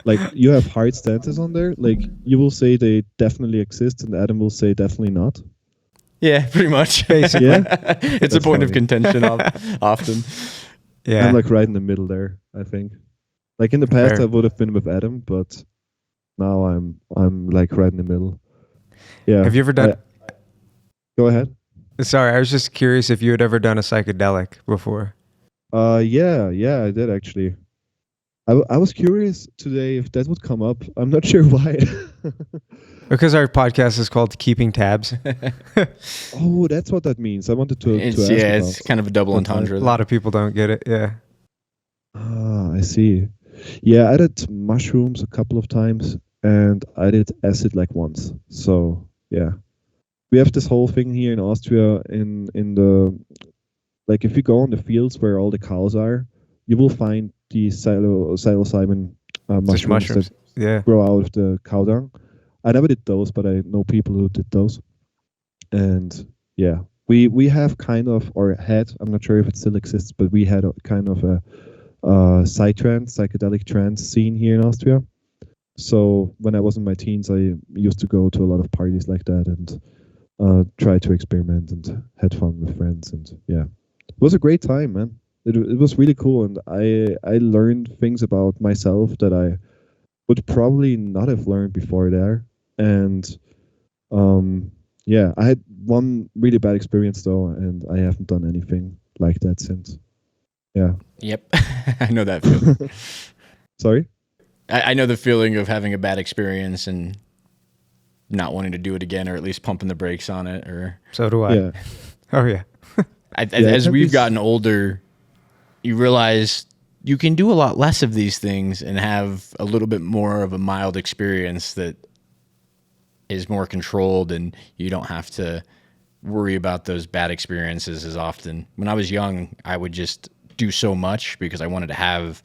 like you have hard stances on there. Like you will say they definitely exist, and Adam will say definitely not. yeah, pretty much. Basically. Yeah, It's a That's point of funny. contention often. Yeah. I'm like right in the middle there. I think. Like in the past, Fair. I would have been with Adam, but now I'm like right in the middle. Yeah. Have you ever done? Go ahead. Sorry, I was just curious if you had ever done a psychedelic before. Yeah, I did actually. I was curious today if that would come up. I'm not sure why. Because our podcast is called Keeping Tabs. Oh, that's what that means. I wanted to It's ask it's about. kind of a double That's entendre. A lot of people don't get it. Yeah. Ah, I see. Yeah, I did mushrooms a couple of times, and I did acid like once. So yeah, we have this whole thing here in Austria. In the like, if you go on the fields where all the cows are, you will find the psilocybin Just mushrooms that Yeah. grow out of the cow dung. I never did those, but I know people who did those. And yeah, we have kind of, or had, I'm not sure if it still exists, but we had a kind of a psychedelic trance scene here in Austria. So when I was in my teens, I used to go to a lot of parties like that and try to experiment and had fun with friends. And yeah, it was a great time, man. It was really cool, and I learned things about myself that I would probably not have learned before there. And yeah, I had one really bad experience though, and I haven't done anything like that since. Yeah. Yep. I know that feeling. Sorry? I know the feeling of having a bad experience and not wanting to do it again, or at least pumping the brakes on it. Or So do I. Yeah. Oh yeah. as it we've was- gotten older, you realize you can do a lot less of these things and have a little bit more of a mild experience that is more controlled, and you don't have to worry about those bad experiences as often. When I was young, I would just do so much because I wanted to have.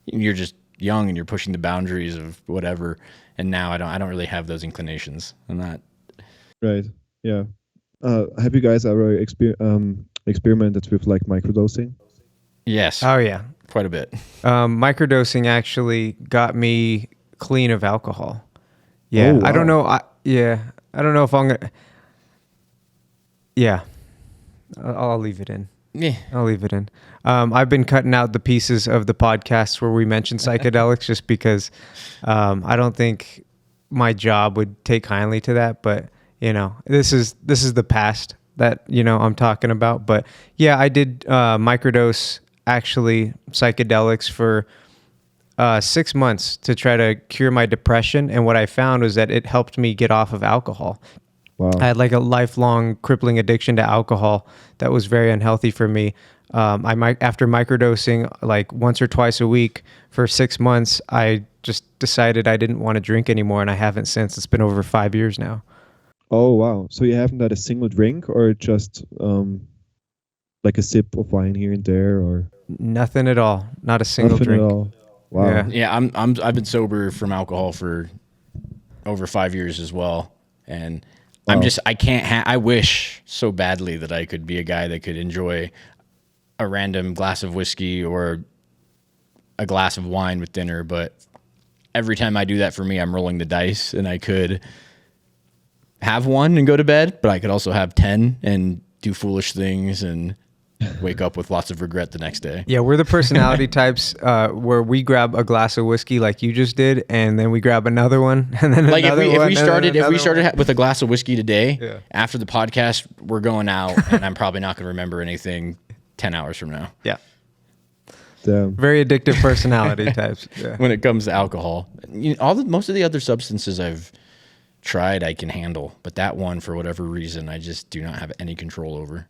You're just young and you're pushing the boundaries of whatever. And now I don't really have those inclinations. I'm not. Right. Yeah. Have you guys ever experimented with like microdosing? Yes. Oh yeah, Quite a bit. microdosing actually got me clean of alcohol. Yeah, Oh, wow. I don't know. I don't know if I'm gonna. Yeah, I'll leave it in. Yeah. I'll leave it in. I've been cutting out the pieces of the podcasts where we mention psychedelics just because I don't think my job would take kindly to that. But this is the past that I'm talking about. But yeah, I did microdose actually psychedelics for 6 months to try to cure my depression, and what I found was that it helped me get off of alcohol. Wow. I had like a lifelong crippling addiction to alcohol that was very unhealthy for me. After microdosing like once or twice a week for 6 months, I just decided I didn't want to drink anymore, and I haven't since. It's been over 5 years now. Oh wow. So you haven't had a single drink, or just like a sip of wine here and there, or Nothing at all. Not a single nothing drink. at all? Wow. Yeah. Yeah. I've been sober from alcohol for over 5 years as well. And Wow. I can't, I wish so badly that I could be a guy that could enjoy a random glass of whiskey or a glass of wine with dinner. But every time I do that, for me, I'm rolling the dice, and I could have one and go to bed, but I could also have 10 and do foolish things and wake up with lots of regret the next day. Yeah, we're the personality types where we grab a glass of whiskey like you just did, and then we grab another one, and then Like another if one, we and started then another one. with a glass of whiskey today, Yeah. after the podcast, we're going out, and I'm probably not going to remember anything 10 hours from now. Yeah, Damn. very addictive personality types. Yeah. When it comes to alcohol, most of the other substances I've tried, I can handle, but that one, for whatever reason, I just do not have any control over.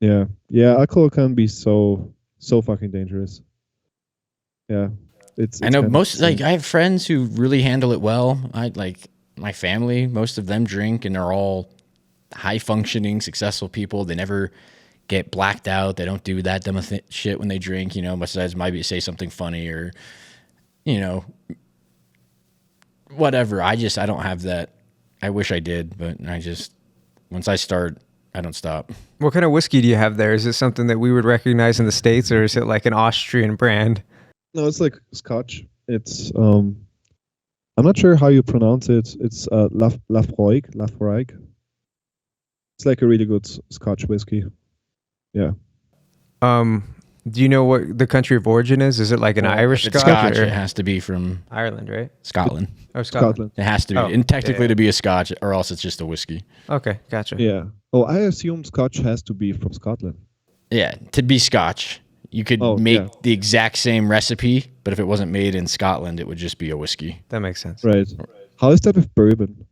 Yeah. Yeah. Alcohol can be so fucking dangerous. Yeah. It's I know kind of most, insane. like, I have friends who really handle it well. I like my family, most of them drink and are all high functioning, successful people. They never get blacked out. They don't do that dumb shit when they drink, besides maybe say something funny or, whatever. I don't have that. I wish I did, but once I start, I don't stop. What kind of whiskey do you have there? Is it something that we would recognize in the States, or is it like an Austrian brand? No, it's like Scotch. It's I'm not sure how you pronounce it. It's Lafroig. It's like a really good Scotch whiskey. Yeah. Do you know what the country of origin is? Is it like an Irish If it's Scotch, Scotch, or it has to be from Ireland, right? Scotland. Oh, Scotland. Scotland. It has to be. Oh, And technically yeah. to be a Scotch, or else it's just a whiskey. Okay, gotcha. Yeah. Oh, I assume Scotch has to be from Scotland. Yeah, to be Scotch, you could Oh, make yeah. the exact same recipe, but if it wasn't made in Scotland, it would just be a whiskey. That makes sense. Right. How is that with bourbon?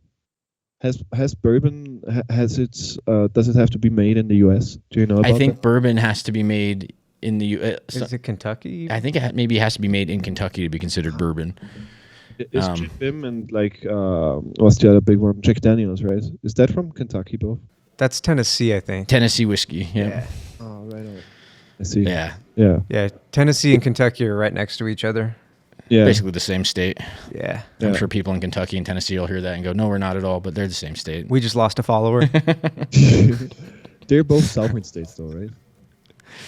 Has bourbon has its does it have to be made in the U.S.? Do you know about I think that? bourbon has to be made in the U.S. Is it Kentucky? I think maybe it has to be made in Kentucky to be considered bourbon. Is Jim Beam and like what's the other big one? Jack Daniels, right? Is that from Kentucky, both? That's Tennessee, I think. Tennessee whiskey. Yeah. Oh, right on. I see. Yeah. Yeah. Yeah, Tennessee and Kentucky are right next to each other. Yeah. Basically the same state. Yeah. I'm Yeah. sure people in Kentucky and Tennessee will hear that and go, no, we're not at all, but they're the same state. We just lost a follower. They're both southern states, though, right?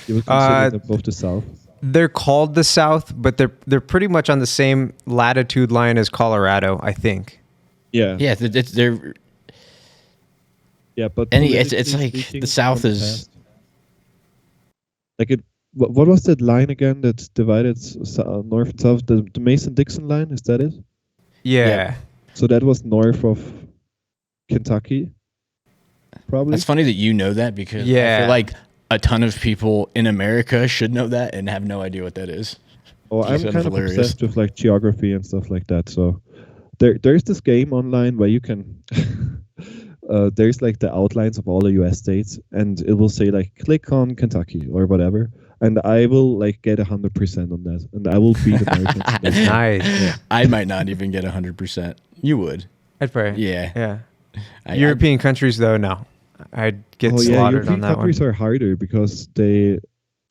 You would consider them both the South. They're called the South, but they're pretty much on the same latitude line as Colorado, I think. Yeah. Yeah, they're Yeah, but and politically it's like speaking, the South from the is past, like it. What was that line again that divided north and south? The Mason-Dixon line, is that it? Yeah. Yeah. So that was north of Kentucky, probably. That's funny that you know that, because I Yeah. feel like a ton of people in America should know that and have no idea what that is. Oh, I'm It's kind of hilarious. obsessed with like geography and stuff like that. So there's this game online where you can there's like the outlines of all the US states, and it will say like click on Kentucky or whatever, and I will like get 100% on that, and I will beat Americans. Nice. Yeah. I might not even get 100%. You would. I'd probably. Yeah. Yeah. I- European countries, though, no. I'd get Oh yeah, slaughtered on European that countries one. are harder because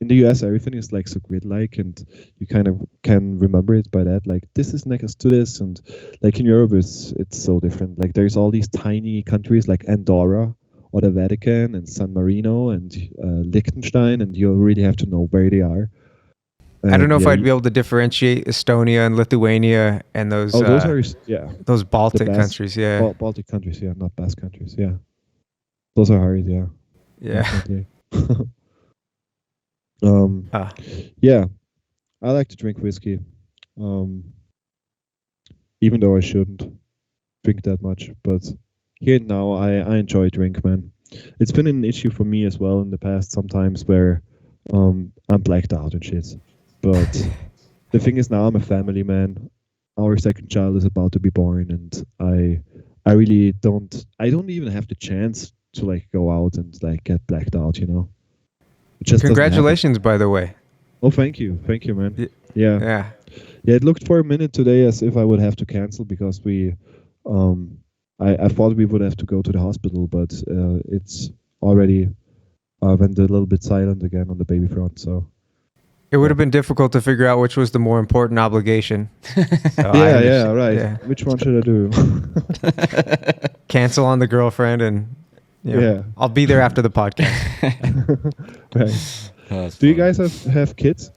in the US everything is like so grid-like, and you kind of can remember it by that. Like this is next to this, and like in Europe it's so different. Like there's all these tiny countries like Andorra or the Vatican and San Marino and Liechtenstein, and you really have to know where they are. I don't And know if yeah, I'd be able to differentiate Estonia and Lithuania and oh those are yeah those the Baltic best countries. Yeah, Baltic countries, yeah, not Basque countries, yeah. Those are hard, yeah, yeah. definitely. um, Ah. yeah, I like to drink whiskey, um, even though I shouldn't drink that much. But here and now, I enjoy drink, man. It's been an issue for me as well in the past sometimes where I'm blacked out and shit. But the thing is now I'm a family man. Our second child is about to be born, and I really don't even have the chance to like go out and like get blacked out, you know. It just doesn't happen. Congratulations, by the way. Oh, thank you, man. Y- Yeah, Yeah. yeah. It looked for a minute today as if I would have to cancel because um, I thought we would have to go to the hospital, but it's already went a little bit silent again on the baby front. So It would have been difficult to figure out which was the more important obligation. So yeah, right. Yeah. Which one should I do? Cancel on the girlfriend, and Yeah. I'll be there after the podcast. Right. Oh, Do you guys have kids?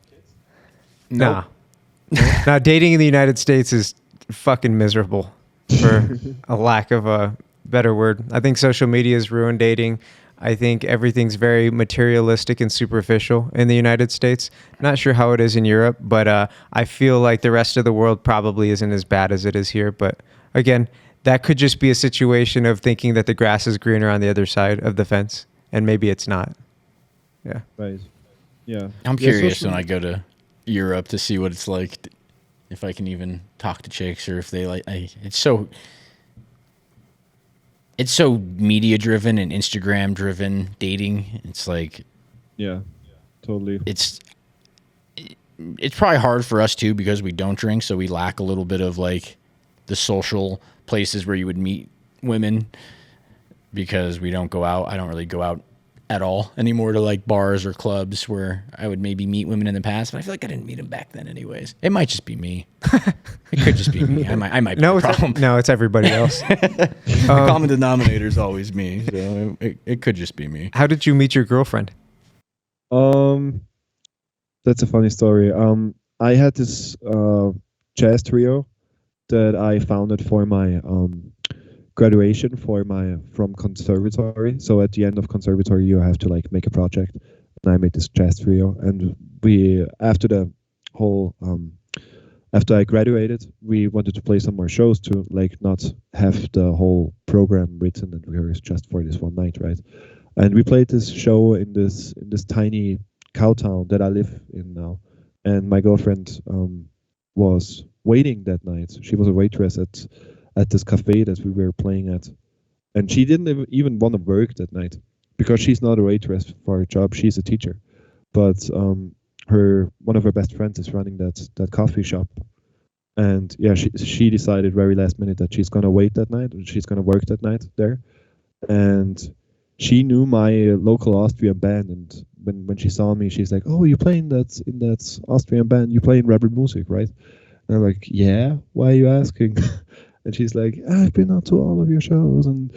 Nah. Now, dating in the United States is fucking miserable, for a lack of a better word. I think social media has ruined dating. I think everything's very materialistic and superficial in the United States. Not sure how it is in Europe, but I feel like the rest of the world probably isn't as bad as it is here. But again, that could just be a situation of thinking that the grass is greener on the other side of the fence, and maybe it's not. Yeah. Right. Yeah. I'm Yeah, curious social- when I go to Europe to see what it's like, if I can even talk to chicks or if they like. It's so media driven and Instagram driven dating. It's like Yeah. Totally. it's probably hard for us too because we don't drink, so we lack a little bit of like the social places where you would meet women because we don't go out. I don't really go out at all anymore to like bars or clubs where I would maybe meet women in the past, but I feel like I didn't meet them back then anyways. It might just be me. It could just be me. I might be No, the problem. no, it's everybody else. The common denominator is always me, so it could just be me. How did you meet your girlfriend? That's a funny story. I had this jazz trio that I founded for my graduation from conservatory. So at the end of conservatory, you have to like make a project, and I made this jazz trio. And we after the whole after I graduated, we wanted to play some more shows to like not have the whole program written and rehearsed just for this one night, right? And we played this show in this tiny cow town that I live in now. And my girlfriend was waiting that night. She was a waitress at this cafe that we were playing at, and she didn't even want to work that night because she's not a waitress for her job. She's a teacher, but one of her best friends is running that coffee shop, and yeah, she decided very last minute that she's gonna wait that night and she's gonna work that night there, and she knew my local Austrian band, and when she saw me, she's like, "Oh, you playing in that Austrian band? You playing Rebel Music, right?" And I'm like, "Yeah, why are you asking?" And she's like, "I've been out to all of your shows," and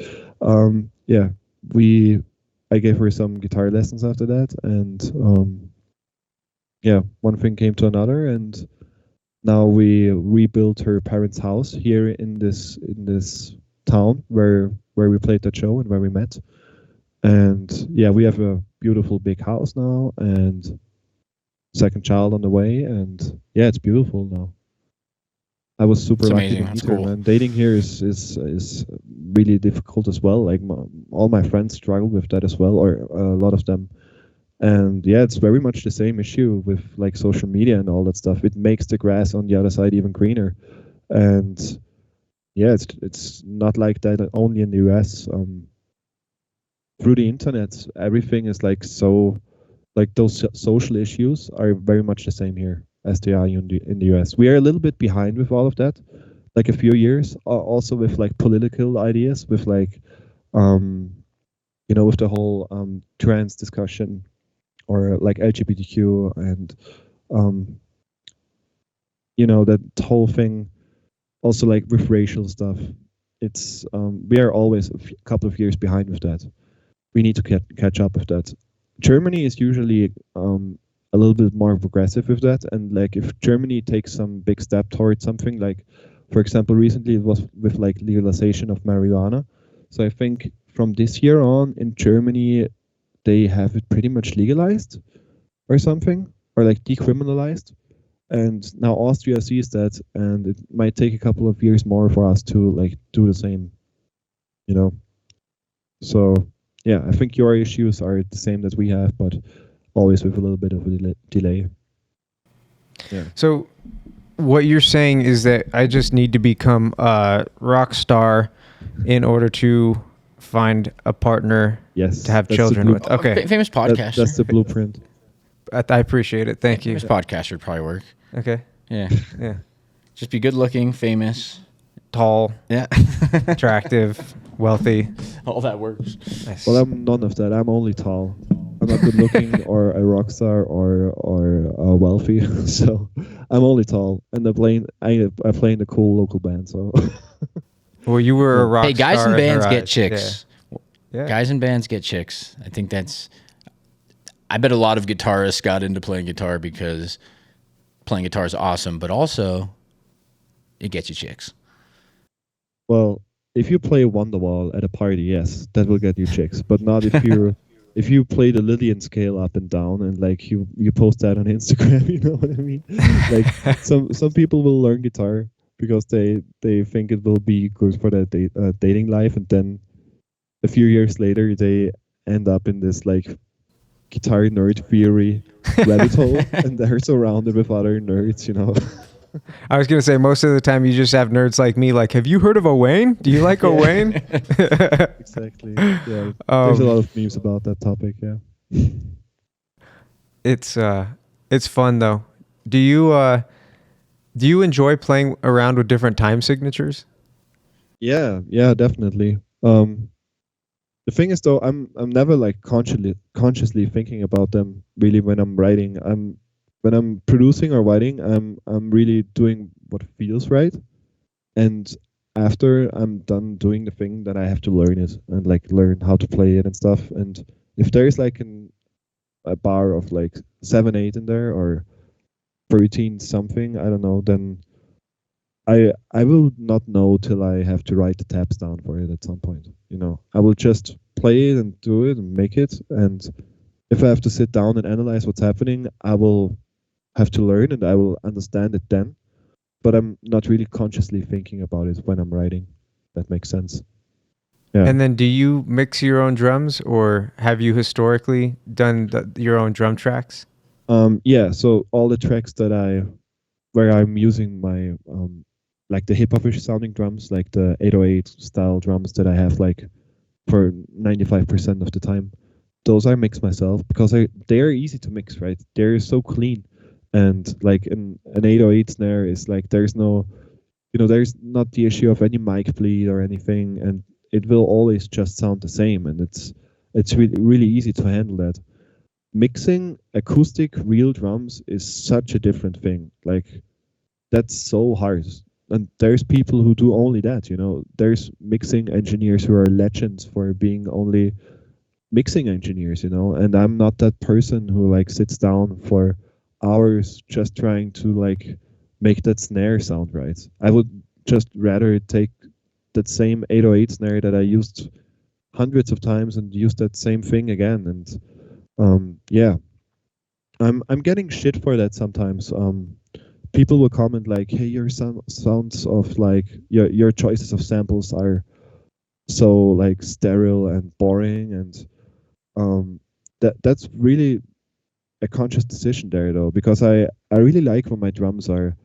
yeah, I gave her some guitar lessons after that, and yeah, one thing came to another, and now we rebuilt her parents' house here in this town where we played that show and where we met. And yeah, we have a beautiful big house now and second child on the way, and yeah, it's beautiful now. I was super It's lucky amazing. to That's meet her, cool. man. Dating here is really difficult as well. Like all my friends struggle with that as well, or a lot of them. And yeah, it's very much the same issue with like social media and all that stuff. It makes the grass on the other side even greener. And yeah, it's not like that only in the US. Through the internet, everything is like so, like those social issues are very much the same here as they are in the US. We are a little bit behind with all of that, like a few years. Also with like political ideas, with like with the whole trans discussion or like LGBTQ and um, that whole thing. Also, like with racial stuff, it's we are always a couple of years behind with that. We need to catch up with that. Germany is usually a little bit more progressive with that, and like if Germany takes some big step towards something, like for example, recently it was with like legalization of marijuana. So I think from this year on in Germany, they have it pretty much legalized or something, or like decriminalized. And now Austria sees that, and it might take a couple of years more for us to like do the same, you know. So yeah, I think your issues are the same that we have, but always with a little bit of a delay. Yeah. So what you're saying is that I just need to become a rock star in order to find a partner Yes. to have children with. Okay. Famous podcaster. That's the blueprint. I appreciate it. Thank you. Famous podcaster would probably work. Okay. Yeah. Yeah. Just be good looking, famous. Tall, Yeah. attractive, wealthy. All that works. Nice. Well, I'm none of that. I'm only tall. I'm not good looking or a rock star or wealthy. So I'm only tall, and I play in a cool local band. So Well, you were a rock Hey, guys star in in her bands get eyes. chicks. Yeah. Guys in bands get chicks. I think that's. I bet a lot of guitarists got into playing guitar because playing guitar is awesome, but also it gets you chicks. well, if you play Wonderwall at a party, yes, that will get you chicks. But not if you play the Lydian scale up and down and like you post that on Instagram. You know what I mean? Like some people will learn guitar because they think it will be good for their dating life, and then a few years later they end up in this like guitar nerd theory rabbit hole, and they're surrounded with other nerds. I was going to say, most of the time you just have nerds like me, like, have you heard of Owain? Do you like Owain? Exactly. Yeah. There's a lot of memes about that topic. Yeah. It's fun though. Do you enjoy playing around with different time signatures? Yeah, definitely. The thing is though, I'm never like consciously thinking about them really when I'm writing. When I'm producing or writing, I'm really doing what feels right. And after I'm done doing the thing, then I have to learn it and like learn how to play it and stuff. And if there's like a bar of like 7/8 in there or 13 something, I don't know, then I will not know till I have to write the tabs down for it at some point. I will just play it and do it and make it. And if I have to sit down and analyze what's happening, I will have to learn and I will understand it then. But I'm not really consciously thinking about it when I'm writing. That makes sense. Yeah. And then do you mix your own drums, or have you historically done your own drum tracks? Yeah, so all the tracks where I'm using my like the hip hopish sounding drums, like the 808 style drums that I have like for 95% of the time, those I mix myself because they're easy to mix, right? They're so clean. And like an 808 snare is like there's no, there's not the issue of any mic bleed or anything, and it will always just sound the same, and it's really, really easy to handle that. Mixing acoustic real drums is such a different thing. Like that's so hard, and there's people who do only that. There's mixing engineers who are legends for being only mixing engineers. And I'm not that person who like sits down for hours just trying to like make that snare sound right. I would just rather take that same 808 snare that I used hundreds of times and use that same thing again. And yeah, I'm getting shit for that sometimes. People will comment like, "Hey, your sounds of like your choices of samples are so like sterile and boring," and that's really a conscious decision there though, because I really like when my drums are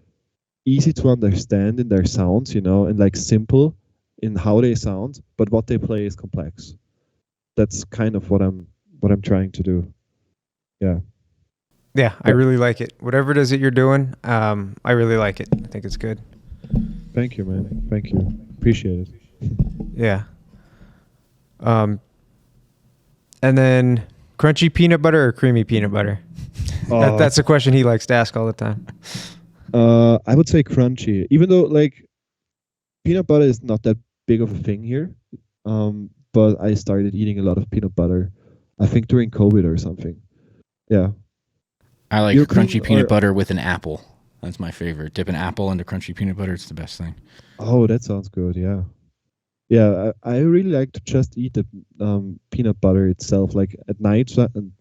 easy to understand in their sounds, and like simple in how they sound, but what they play is complex. That's kind of what I'm trying to do. Yeah. Yeah, I really like it. Whatever it is that you're doing, I really like it. I think it's good. Thank you, man. Thank you. Appreciate it. Yeah. And then crunchy peanut butter or creamy peanut butter? That's a question he likes to ask all the time. I would say crunchy, even though like peanut butter is not that big of a thing here. But I started eating a lot of peanut butter, I think during COVID or something. Yeah. I like crunchy peanut butter with an apple. That's my favorite. Dip an apple into crunchy peanut butter. It's the best thing. Oh, that sounds good. Yeah. Yeah, I really like to just eat the peanut butter itself, like at nighttime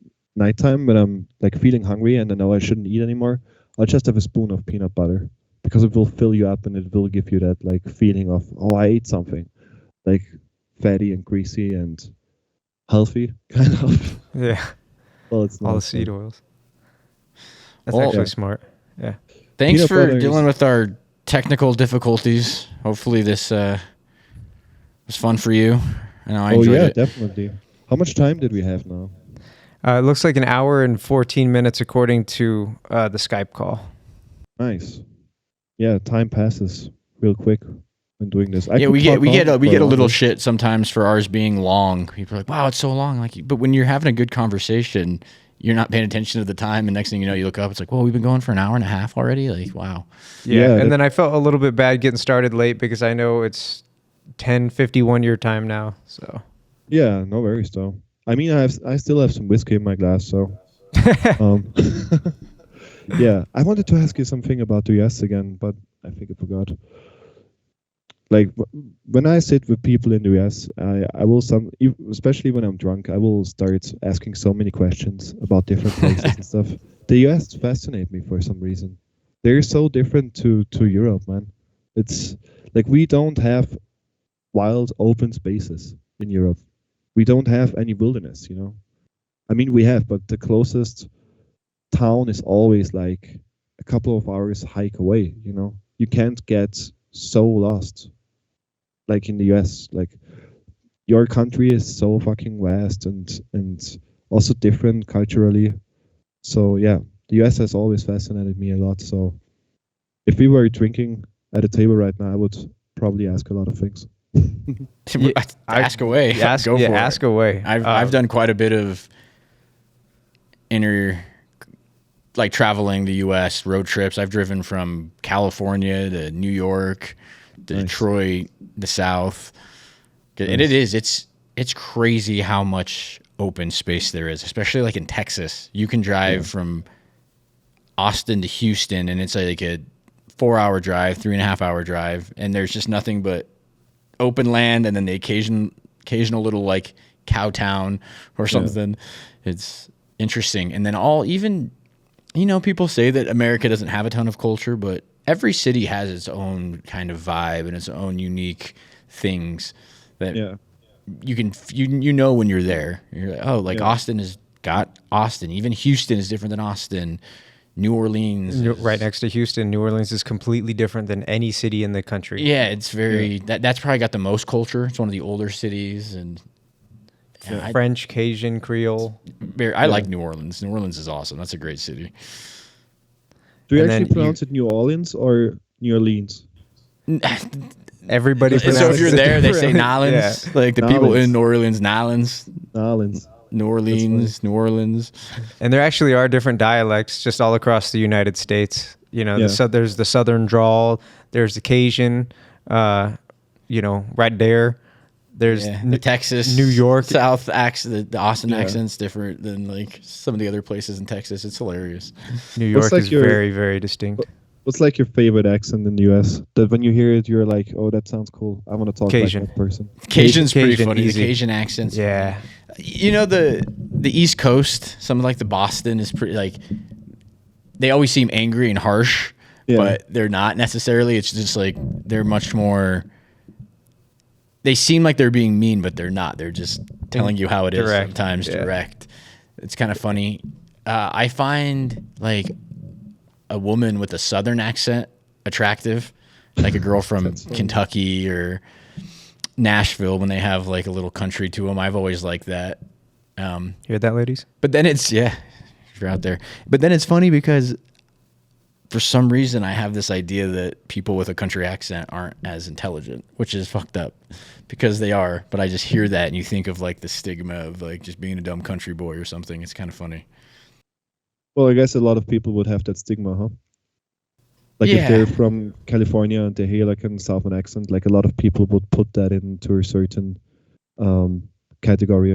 when I'm like feeling hungry and I know I shouldn't eat anymore. I'll just have a spoon of peanut butter because it will fill you up and it will give you that like feeling of, oh, I ate something, like fatty and greasy and healthy, kind of. Yeah. Well, it's not all the seed oils. That's Well, actually smart. Yeah. Thanks Peanut for butter dealing is- with our technical difficulties. Hopefully this was fun for you. I know I Oh enjoyed yeah, it. definitely. How much time did we have now? It looks like an hour and 14 minutes according to the Skype call. Nice. Yeah, time passes real quick when doing this. Yeah, we get a little longer. shit sometimes for ours being long. People are like, "Wow, it's so long!" Like, but when you're having a good conversation, you're not paying attention to the time, and next thing you know, you look up, it's like, "Whoa, we've been going for an hour and a half already!" Like, wow. Yeah. Yeah, And then I felt a little bit bad getting started late because I know it's 10:51 your time now. So Yeah, no worries though. I mean, I still have some whiskey in my glass, so. Yeah, I wanted to ask you something about the US again, but I think I forgot. Like when I sit with people in the US, I will especially when I'm drunk, I will start asking so many questions about different places and stuff. The US fascinate me for some reason. They're so different to Europe, man. It's like we don't have wild open spaces in Europe. We don't have any wilderness, you know. I mean, we have, but the closest town is always like a couple of hours hike away, you know. You can't get so lost like in the US. Like your country is so fucking vast and also different culturally. So yeah, the US has always fascinated me a lot. So if we were drinking at a table right now, I would probably ask a lot of things. Ask away. Go for it. Ask away. I've done quite a bit of traveling the U.S. road trips. I've driven from California to New York, to Nice. Detroit, the South, and Nice. it's crazy how much open space there is, especially like in Texas. You can drive from Austin to Houston, and it's like a 4-hour drive, 3.5-hour drive, and there's just nothing but open land, and then the occasional little like cow town or something. It's interesting. And then people say that America doesn't have a ton of culture, but every city has its own kind of vibe and its own unique things that you can when you're there. You're like, oh, like Austin has got Austin. Even Houston is different than Austin. New Orleans, right next to Houston, New Orleans is completely different than any city in the country. Yeah, it's very that's probably got the most culture. It's one of the older cities, and French, Cajun, Creole. I like New Orleans. New Orleans is awesome. That's a great city. Do you And actually then pronounce it New Orleans or New Orleans? Everybody So if pronounces you're it there, they say differently. Nolans. Yeah. Like the people Nolans. in New Orleans, Nolans, Orleans. New Orleans, New Orleans. And there actually are different dialects just all across the United States. You know, there's the Southern drawl, there's the Cajun, right there. There's The Texas, New York. South accent, the Austin accent's different than like some of the other places in Texas. It's hilarious. New York like is your- very, very distinct. What's like your favorite accent in the US? That when you hear it, you're like, oh, that sounds cool. I want to talk Cajun. like that person. Cajun's pretty Cajun, funny. easy. The Cajun accents. Yeah. You know, the East Coast, some like the Boston is pretty like they always seem angry and harsh, but they're not necessarily. It's just like they're much more. They seem like they're being mean, but they're not. They're just telling you how it is. Direct. Sometimes Yeah. direct. It's kind of funny. I find like a woman with a Southern accent attractive, like a girl from Kentucky or Nashville when they have like a little country to them. I've always liked that. Hear that, ladies? But then it's if you're out there. But then it's funny because for some reason, I have this idea that people with a country accent aren't as intelligent, which is fucked up because they are. But I just hear that and you think of like the stigma of like just being a dumb country boy or something. It's kind of funny. Well, I guess a lot of people would have that stigma, huh? Like if they're from California and they hear like a Southern accent, like a lot of people would put that into a certain category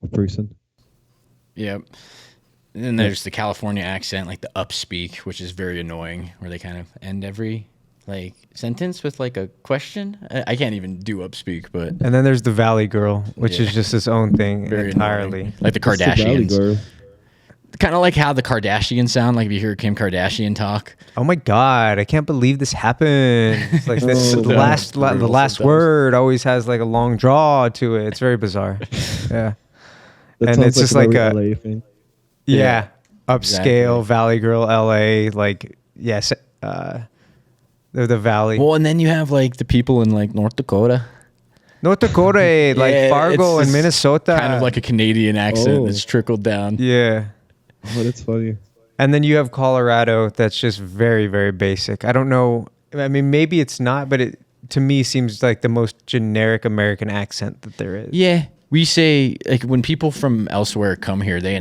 of person. Yeah. And then there's the California accent, like the upspeak, which is very annoying, where they kind of end every like sentence with like a question. I can't even do upspeak, but And then there's the Valley Girl, which is just its own thing very entirely. annoying. Like the What's the Valley Kardashians. girl? Kind of like how the Kardashians sound, like if you hear Kim Kardashian talk. Oh my God, I can't believe this happened. It's like this, Oh, the yeah. last Brutal the last sometimes. word always has like a long draw to it. It's very bizarre. Yeah. That And sounds it's just a like very a- LA thing. Yeah. Upscale, Exactly. Valley Girl, LA, like yes, the Valley. Well, and then you have like the people in like North Dakota. North Dakota, like Yeah, Fargo it's and this Minnesota. Kind of like a Canadian accent Oh. that's trickled down. Yeah. Oh, that's funny. And then you have Colorado that's just very, very basic. I don't know. I mean, maybe it's not, but it to me seems like the most generic American accent that there is. Yeah. We say like when people from elsewhere come here, they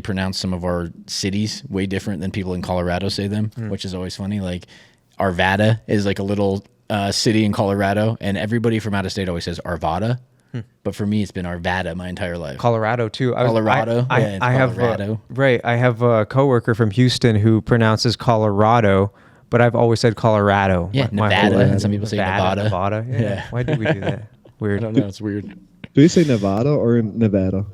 pronounce some of our cities way different than people in Colorado say them, which is always funny. Like Arvada is like a little city in Colorado, and everybody from out of state always says Arvada. But for me, it's been Arvada my entire life. Colorado too. Colorado? I, Yeah, it's I have Colorado. right. I have a coworker from Houston who pronounces Colorado, but I've always said Colorado. Yeah, my whole Nevada, life. and some people say Nevada. Nevada. Yeah. Yeah. Why did we do that? I Weird. don't know. It's weird. Do you say Nevada or Nevada?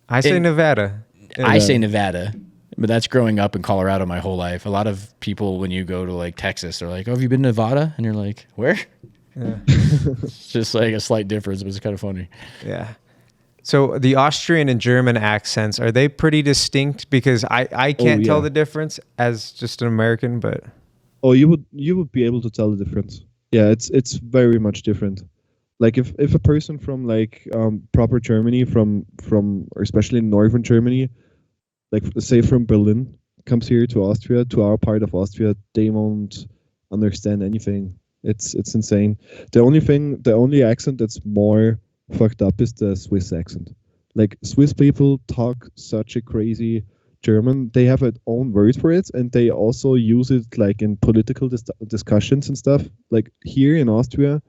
I say In- Nevada. I say Nevada, but that's growing up in Colorado my whole life. A lot of people, when you go to like Texas, are like, "Oh, have you been to Nevada?" And you're like, "Where?" Yeah. It's just like a slight difference, but it's kind of funny. Yeah. So the Austrian and German accents, are they pretty distinct? Because I can't tell yeah. the difference as just an American, but Oh, you would be able to tell the difference. Yeah, it's very much different. Like if a person from like proper Germany, from or especially northern Germany, like say from Berlin, comes here to Austria, to our part of Austria, they won't understand anything. It's insane. The only accent that's more fucked up is the Swiss accent. Like Swiss people talk such a crazy German. They have their own words for it, and they also use it like in political discussions and stuff. Like here in Austria,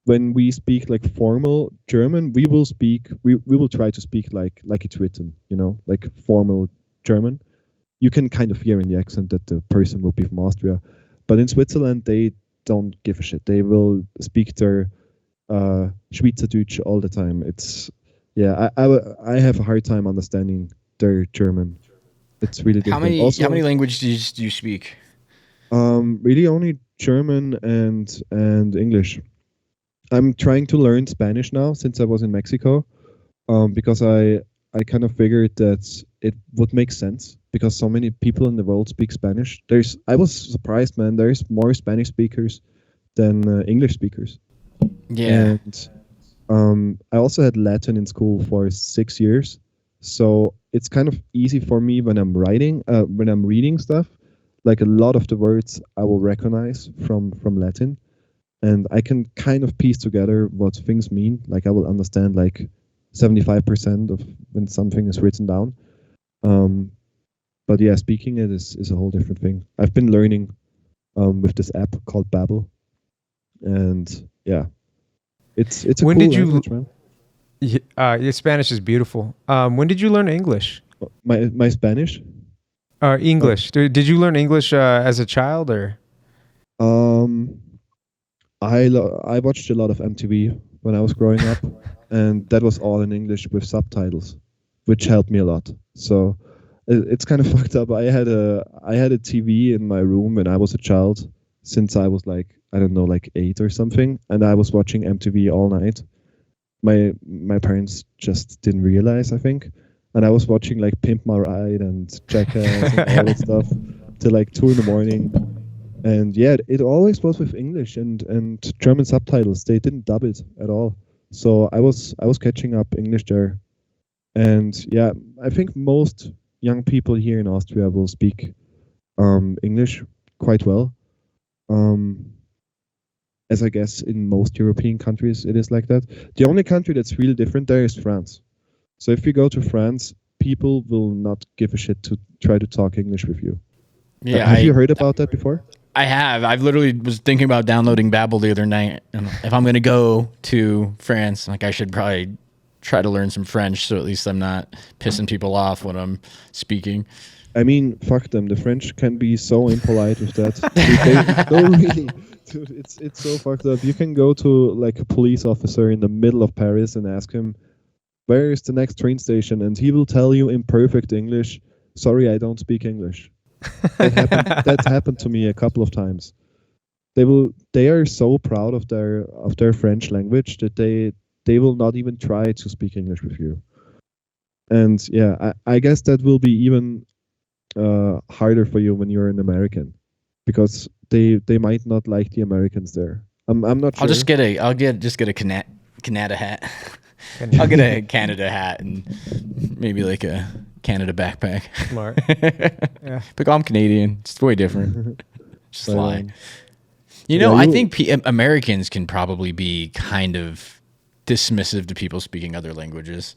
when we speak like formal German, we will try to speak like it's written, like formal German. You can kind of hear in the accent that the person will be from Austria, but in Switzerland they don't give a shit. They will speak their Schweizerdeutsch all the time. It's I have a hard time understanding their German. It's really different. How many languages do you speak? Really only German and English. I'm trying to learn Spanish now since I was in Mexico, because I kind of figured that it would make sense because so many people in the world speak Spanish. I was surprised, man. There's more Spanish speakers than English speakers. Yeah. And I also had Latin in school for 6 years, so it's kind of easy for me when I'm reading stuff. Like a lot of the words I will recognize from Latin, and I can kind of piece together what things mean. Like I will understand like 75% of when something is written down. But yeah, speaking it is a whole different thing. I've been learning with this app called Babbel, and yeah, it's a When cool did you- language, man. your Spanish is beautiful. When did you learn English? My Spanish. English. Did you learn English as a child or? I watched a lot of MTV when I was growing up, and that was all in English with subtitles, which helped me a lot. So it's kind of fucked up. I had a TV in my room when I was a child, since I was like, I don't know, like 8 or something, and I was watching MTV all night. My parents just didn't realize, I think, and I was watching like Pimp My Ride and Jackass and all that stuff till like 2 a.m. And yeah, it always was with English and German subtitles. They didn't dub it at all. So I was catching up English there. And yeah, I think most young people here in Austria will speak English quite well. As I guess in most European countries it is like that. The only country that's really different there is France. So if you go to France, people will not give a shit to try to talk English with you. Yeah, Have you heard about that before? I have. I've literally was thinking about downloading Babbel the other night. And if I'm going to go to France, like I should probably try to learn some French so at least I'm not pissing people off when I'm speaking. I mean, fuck them. The French can be so impolite with that. They really, dude, it's so fucked up. You can go to like a police officer in the middle of Paris and ask him, where is the next train station? And he will tell you in perfect English, sorry, I don't speak English. That happened to me a couple of times. They are so proud of their French language that they will not even try to speak English with you. And yeah, I guess that will be even harder for you when you're an American, because they might not like the Americans there. I'm not sure. I'll get a Canada hat. I'll get a Canada hat and maybe like a Canada backpack. Smart. Yeah. But I'm Canadian. It's way different. Just lying. You know, Yeah, I think Americans can probably be kind of dismissive to people speaking other languages.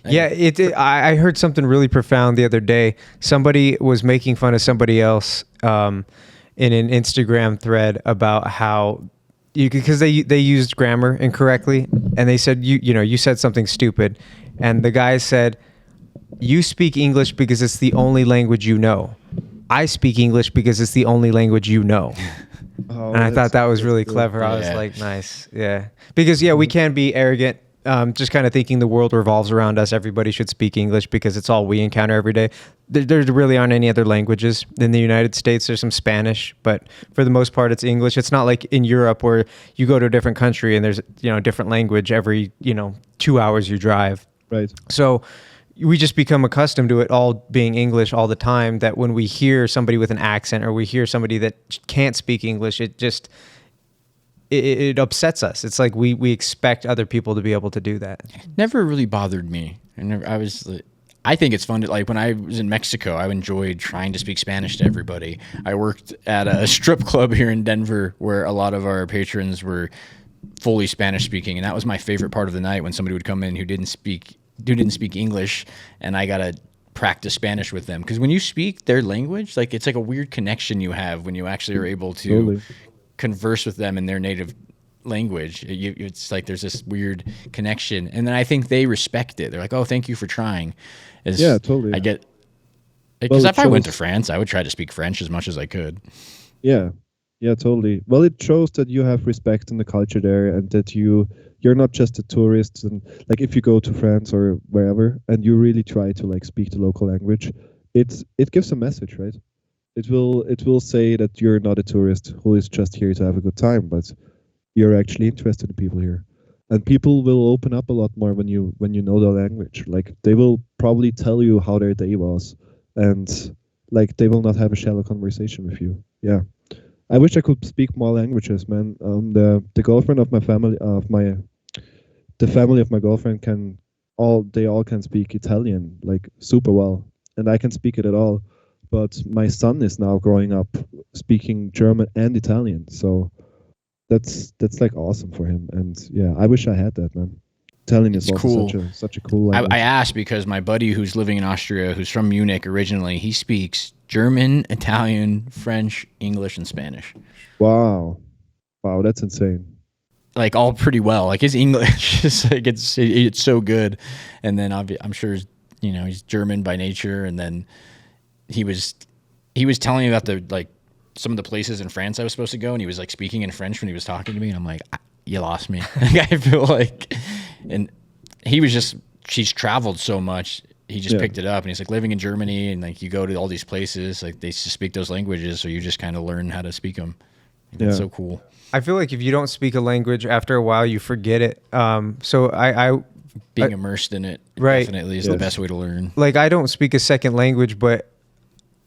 Yeah, I heard something really profound the other day. Somebody was making fun of somebody else in an Instagram thread about how because they used grammar incorrectly, and they said you said something stupid, and the guy said, you speak English because it's the only language you know. I speak English because it's the only language you know. Oh, And I thought that was really clever. I was like, nice. Yeah. Because, we can be arrogant, just kind of thinking the world revolves around us. Everybody should speak English because it's all we encounter every day. There really aren't any other languages. In the United States, there's some Spanish, but for the most part, it's English. It's not like in Europe where you go to a different country and there's, a different language every, 2 hours you drive. Right. So we just become accustomed to it all being English all the time, that when we hear somebody with an accent or we hear somebody that can't speak English, it upsets us. It's like we expect other people to be able to do that. Never really bothered me. I think it's fun to, like, when I was in Mexico, I enjoyed trying to speak Spanish to everybody. I worked at a strip club here in Denver where a lot of our patrons were fully Spanish speaking, and that was my favorite part of the night, when somebody would come in who didn't speak English, and I got to practice Spanish with them. Because when you speak their language, like, it's like a weird connection you have when you actually are able to converse with them in their native language. It's like there's this weird connection, and then I think they respect it. They're like, oh, thank you for trying. Yeah, totally. I get, because if I went to France, I would try to speak French as much as I could. Yeah, totally. Well, it shows that you have respect in the culture there, and that you're not just a tourist. And like, if you go to France or wherever and you really try to like speak the local language, it gives a message, right? It will say that you're not a tourist who is just here to have a good time, but you're actually interested in people here. And people will open up a lot more when you know the language. Like, they will probably tell you how their day was, and like, they will not have a shallow conversation with you. Yeah. I wish I could speak more languages, man. The girlfriend of my family, the family of my girlfriend they all can speak Italian like super well, and I can speak it at all. But my son is now growing up speaking German and Italian, so that's like awesome for him. And yeah, I wish I had that, man. Italian is also cool. such a cool language. I asked because my buddy who's living in Austria, who's from Munich originally, he speaks German, Italian, French, English, and Spanish. Wow, that's insane. Like, all pretty well. Like, his English is like, it's so good. And then I'm sure he's German by nature. And then he was telling me about some of the places in France I was supposed to go, and he was like speaking in French when he was talking to me, and I'm like, you lost me. I feel like, and she's traveled so much, he just picked it up, and he's like, living in Germany, and like, you go to all these places, like, they just speak those languages, so you just kind of learn how to speak them. That's so cool. I feel like if you don't speak a language, after a while you forget it. So being immersed in it, right, definitely is the best way to learn. Like, I don't speak a second language, but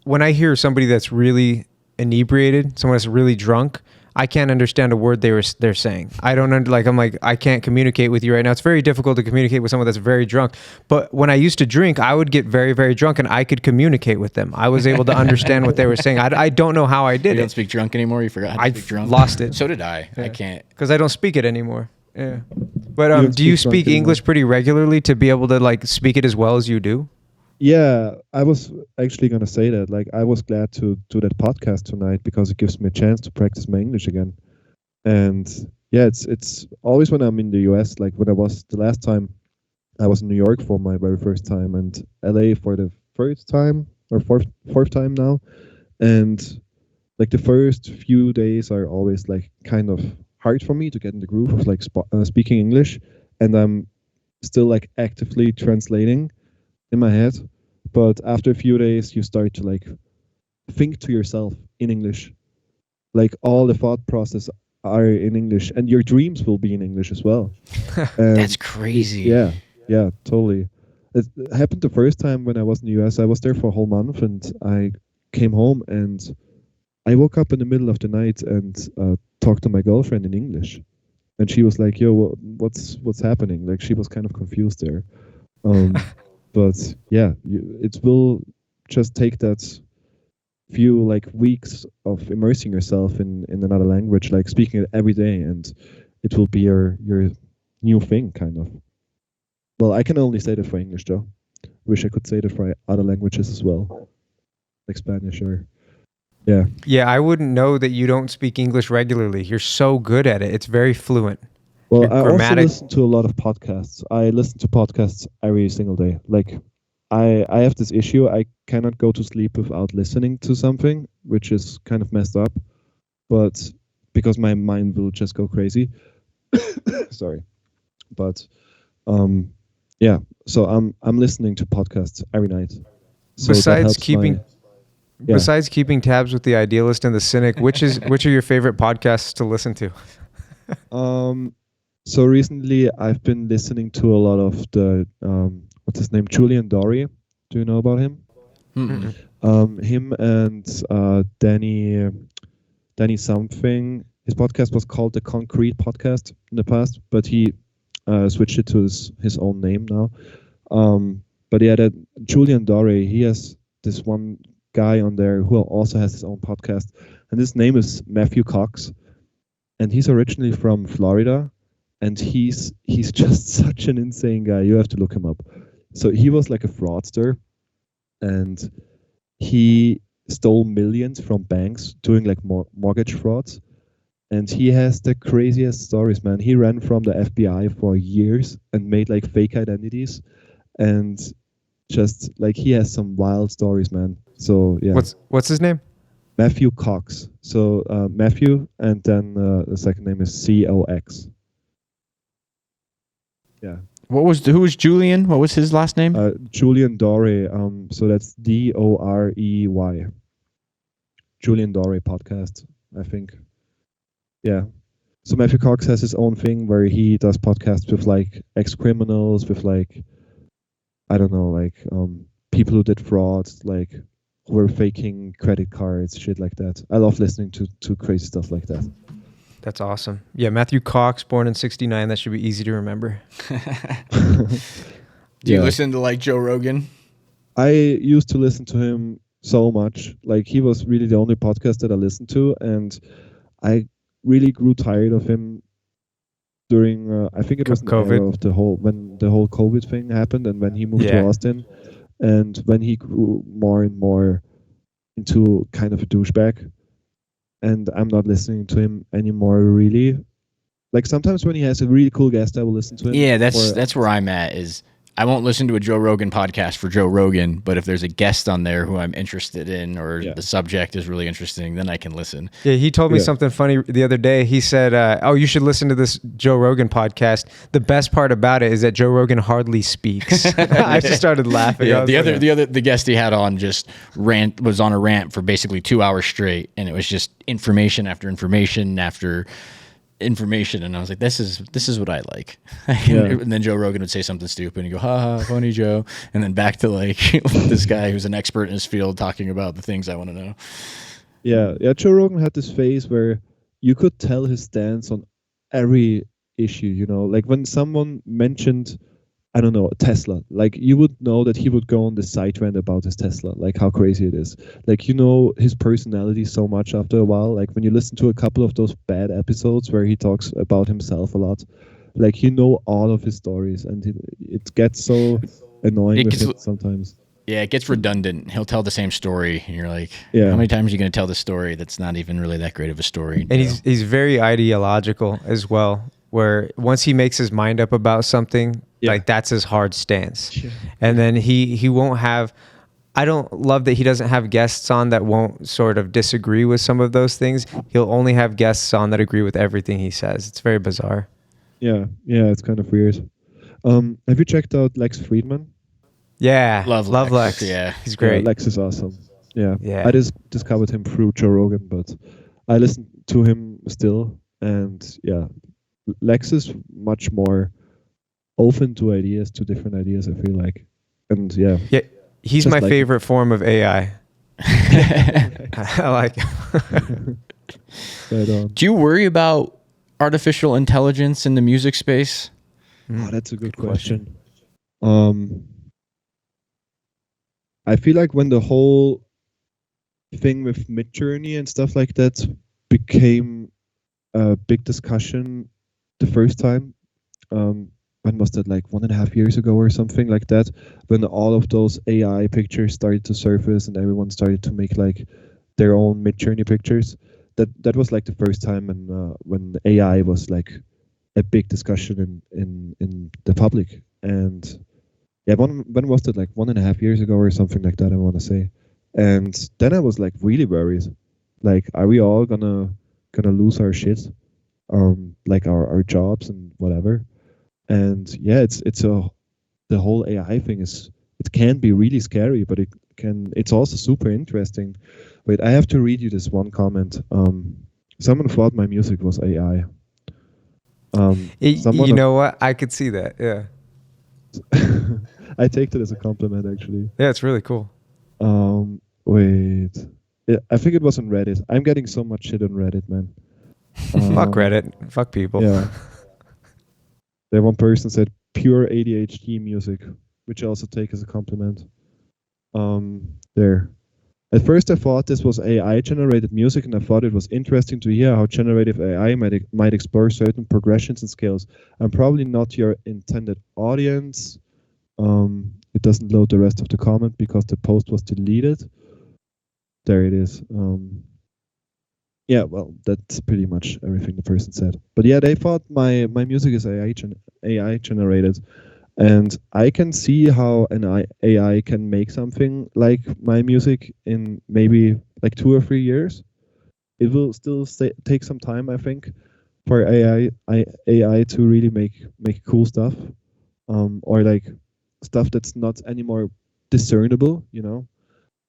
when I hear somebody that's really inebriated, someone that's really drunk, I can't understand a word they're saying. I don't I'm like, I can't communicate with you right now. It's very difficult to communicate with someone that's very drunk. But when I used to drink, I would get very, very drunk and I could communicate with them. I was able to understand what they were saying. I don't know how I did You it. don't speak drunk anymore? You forgot how to speak drunk? Lost it. So did I. Yeah. I can't. Because I don't speak it anymore. Yeah. But don't do you speak drunk speak anymore? English pretty regularly to be able to like speak it as well as you do? Yeah, I was actually gonna say that. Like, I was glad to do that podcast tonight because it gives me a chance to practice my English again. And yeah, it's always when I'm in the US, like when I was the last time I was in New York for my very first time, and LA for the first time or fourth time now. And like the first few days are always like kind of hard for me to get in the groove of like speaking English, and I'm still like actively translating in my head. But after a few days, you start to like think to yourself in English. Like all the thought process are in English, and your dreams will be in English as well. That's crazy. Yeah, totally. It happened the first time when I was in the US. I was there for a whole month, and I came home and I woke up in the middle of the night and talked to my girlfriend in English, and she was like, "Yo, what's happening?" Like she was kind of confused there. But yeah, it will just take that few like weeks of immersing yourself in another language, like speaking it every day, and it will be your new thing, kind of. Well, I can only say that for English, though. Wish I could say that for other languages as well, like Spanish or yeah. Yeah, I wouldn't know that you don't speak English regularly. You're so good at it. It's very fluent. Well, Your I also grammatic- listen to a lot of podcasts. I listen to podcasts every single day. Like, I have this issue. I cannot go to sleep without listening to something, which is kind of messed up. But because my mind will just go crazy. Sorry, but yeah. So I'm listening to podcasts every night. So that Besides helps keeping Yeah. besides keeping tabs with the Idealist and the Cynic, which are your favorite podcasts to listen to? So recently I've been listening to a lot of the what's his name, Julian Dory. Do you know about him? Mm-mm. Him and Danny something. His podcast was called the Concrete Podcast in the past, but he switched it to his own name now. But yeah, that Julian Dory, he has this one guy on there who also has his own podcast, and his name is Matthew Cox, and he's originally from Florida, and he's just such an insane guy. You have to look him up. So he was like a fraudster, and he stole millions from banks doing like mortgage frauds. And he has the craziest stories, man. He ran from the FBI for years and made like fake identities, and just like he has some wild stories, man. So yeah. What's his name? Matthew Cox. So Matthew, and then the second name is Cox. Yeah. Who was Julian? What was his last name? Julian Dorey. So that's Dorey. Julian Dorey podcast, I think. Yeah. So Matthew Cox has his own thing where he does podcasts with like ex-criminals, with like, I don't know, like people who did frauds, like who were faking credit cards, shit like that. I love listening to crazy stuff like that. That's awesome. Yeah, Matthew Cox, born in '69. That should be easy to remember. Do you listen to like Joe Rogan? I used to listen to him so much. Like he was really the only podcast that I listened to, and I really grew tired of him during I think it was COVID. the era of when the whole COVID thing happened, and when he moved to Austin, and when he grew more and more into kind of a douchebag, and I'm not listening to him anymore really. Like sometimes when he has a really cool guest, I will listen to him. Yeah, that's where I'm at. Is I won't listen to a Joe Rogan podcast for Joe Rogan, but if there's a guest on there who I'm interested in or the subject is really interesting, then I can listen. Yeah, he told me something funny the other day. He said, "Oh, you should listen to this Joe Rogan podcast. The best part about it is that Joe Rogan hardly speaks." I just started laughing. Yeah, the guest he had on just was on a rant for basically 2 hours straight, and it was just information after information after information, and I was like, this is what I like. And then Joe Rogan would say something stupid and you go, ha ha, funny Joe, and then back to like this guy who's an expert in his field talking about the things I want to know. Yeah, Joe Rogan had this phase where you could tell his stance on every issue. You know, like when someone mentioned, I don't know, Tesla, like you would know that he would go on the side rant about his Tesla, like how crazy it is. Like, you know, his personality so much after a while. Like when you listen to a couple of those bad episodes where he talks about himself a lot, like you know all of his stories, and it gets so annoying with it sometimes. Yeah, it gets redundant. He'll tell the same story, and you're like, Yeah. how many times are you going to tell the story that's not even really that great of a story? And he's very ideological as well, where once he makes his mind up about something, like that's his hard stance. Yeah. And then he won't have, I don't love that he doesn't have guests on that won't sort of disagree with some of those things. He'll only have guests on that agree with everything he says. It's very bizarre. Yeah, it's kind of weird. Have you checked out Lex Friedman? Yeah, Love Lex. Yeah, he's great. Yeah, Lex is awesome. Yeah. Yeah. I just discovered him through Joe Rogan, but I listen to him still, and yeah, Lex is much more open to ideas, to different ideas. I feel like, and yeah, he's just my like favorite form of AI. I like him. right on. Do you worry about artificial intelligence in the music space? Oh, that's a good question. I feel like when the whole thing with Midjourney and stuff like that became a big discussion the first time, when was that, like 1.5 years ago or something like that, when all of those AI pictures started to surface and everyone started to make like their own Midjourney pictures. That was like the first time when AI was like a big discussion in the public. And yeah, when was that, like 1.5 years ago or something like that, I want to say. And then I was like really worried, like, are we all gonna lose our shit, like our jobs and whatever. And yeah, the whole AI thing it can be really scary, but it's also super interesting. Wait, I have to read you this one comment. Someone thought my music was AI. You know what? I could see that. Yeah. I take that as a compliment, actually. Yeah, it's really cool. Wait. Yeah, I think it was on Reddit. I'm getting so much shit on Reddit, man. Fuck Reddit. Fuck people. Yeah. There one person said pure ADHD music, which I also take as a compliment. There. At first I thought this was AI generated music, and I thought it was interesting to hear how generative AI might explore certain progressions and scales. I'm probably not your intended audience. It doesn't load the rest of the comment because the post was deleted. There it is. Yeah, well, that's pretty much everything the person said. But yeah, they thought my music is AI generated. And I can see how an AI can make something like my music in maybe like 2 or 3 years. It will still take some time, I think, for AI to really make cool stuff, or like stuff that's not anymore discernible. You know,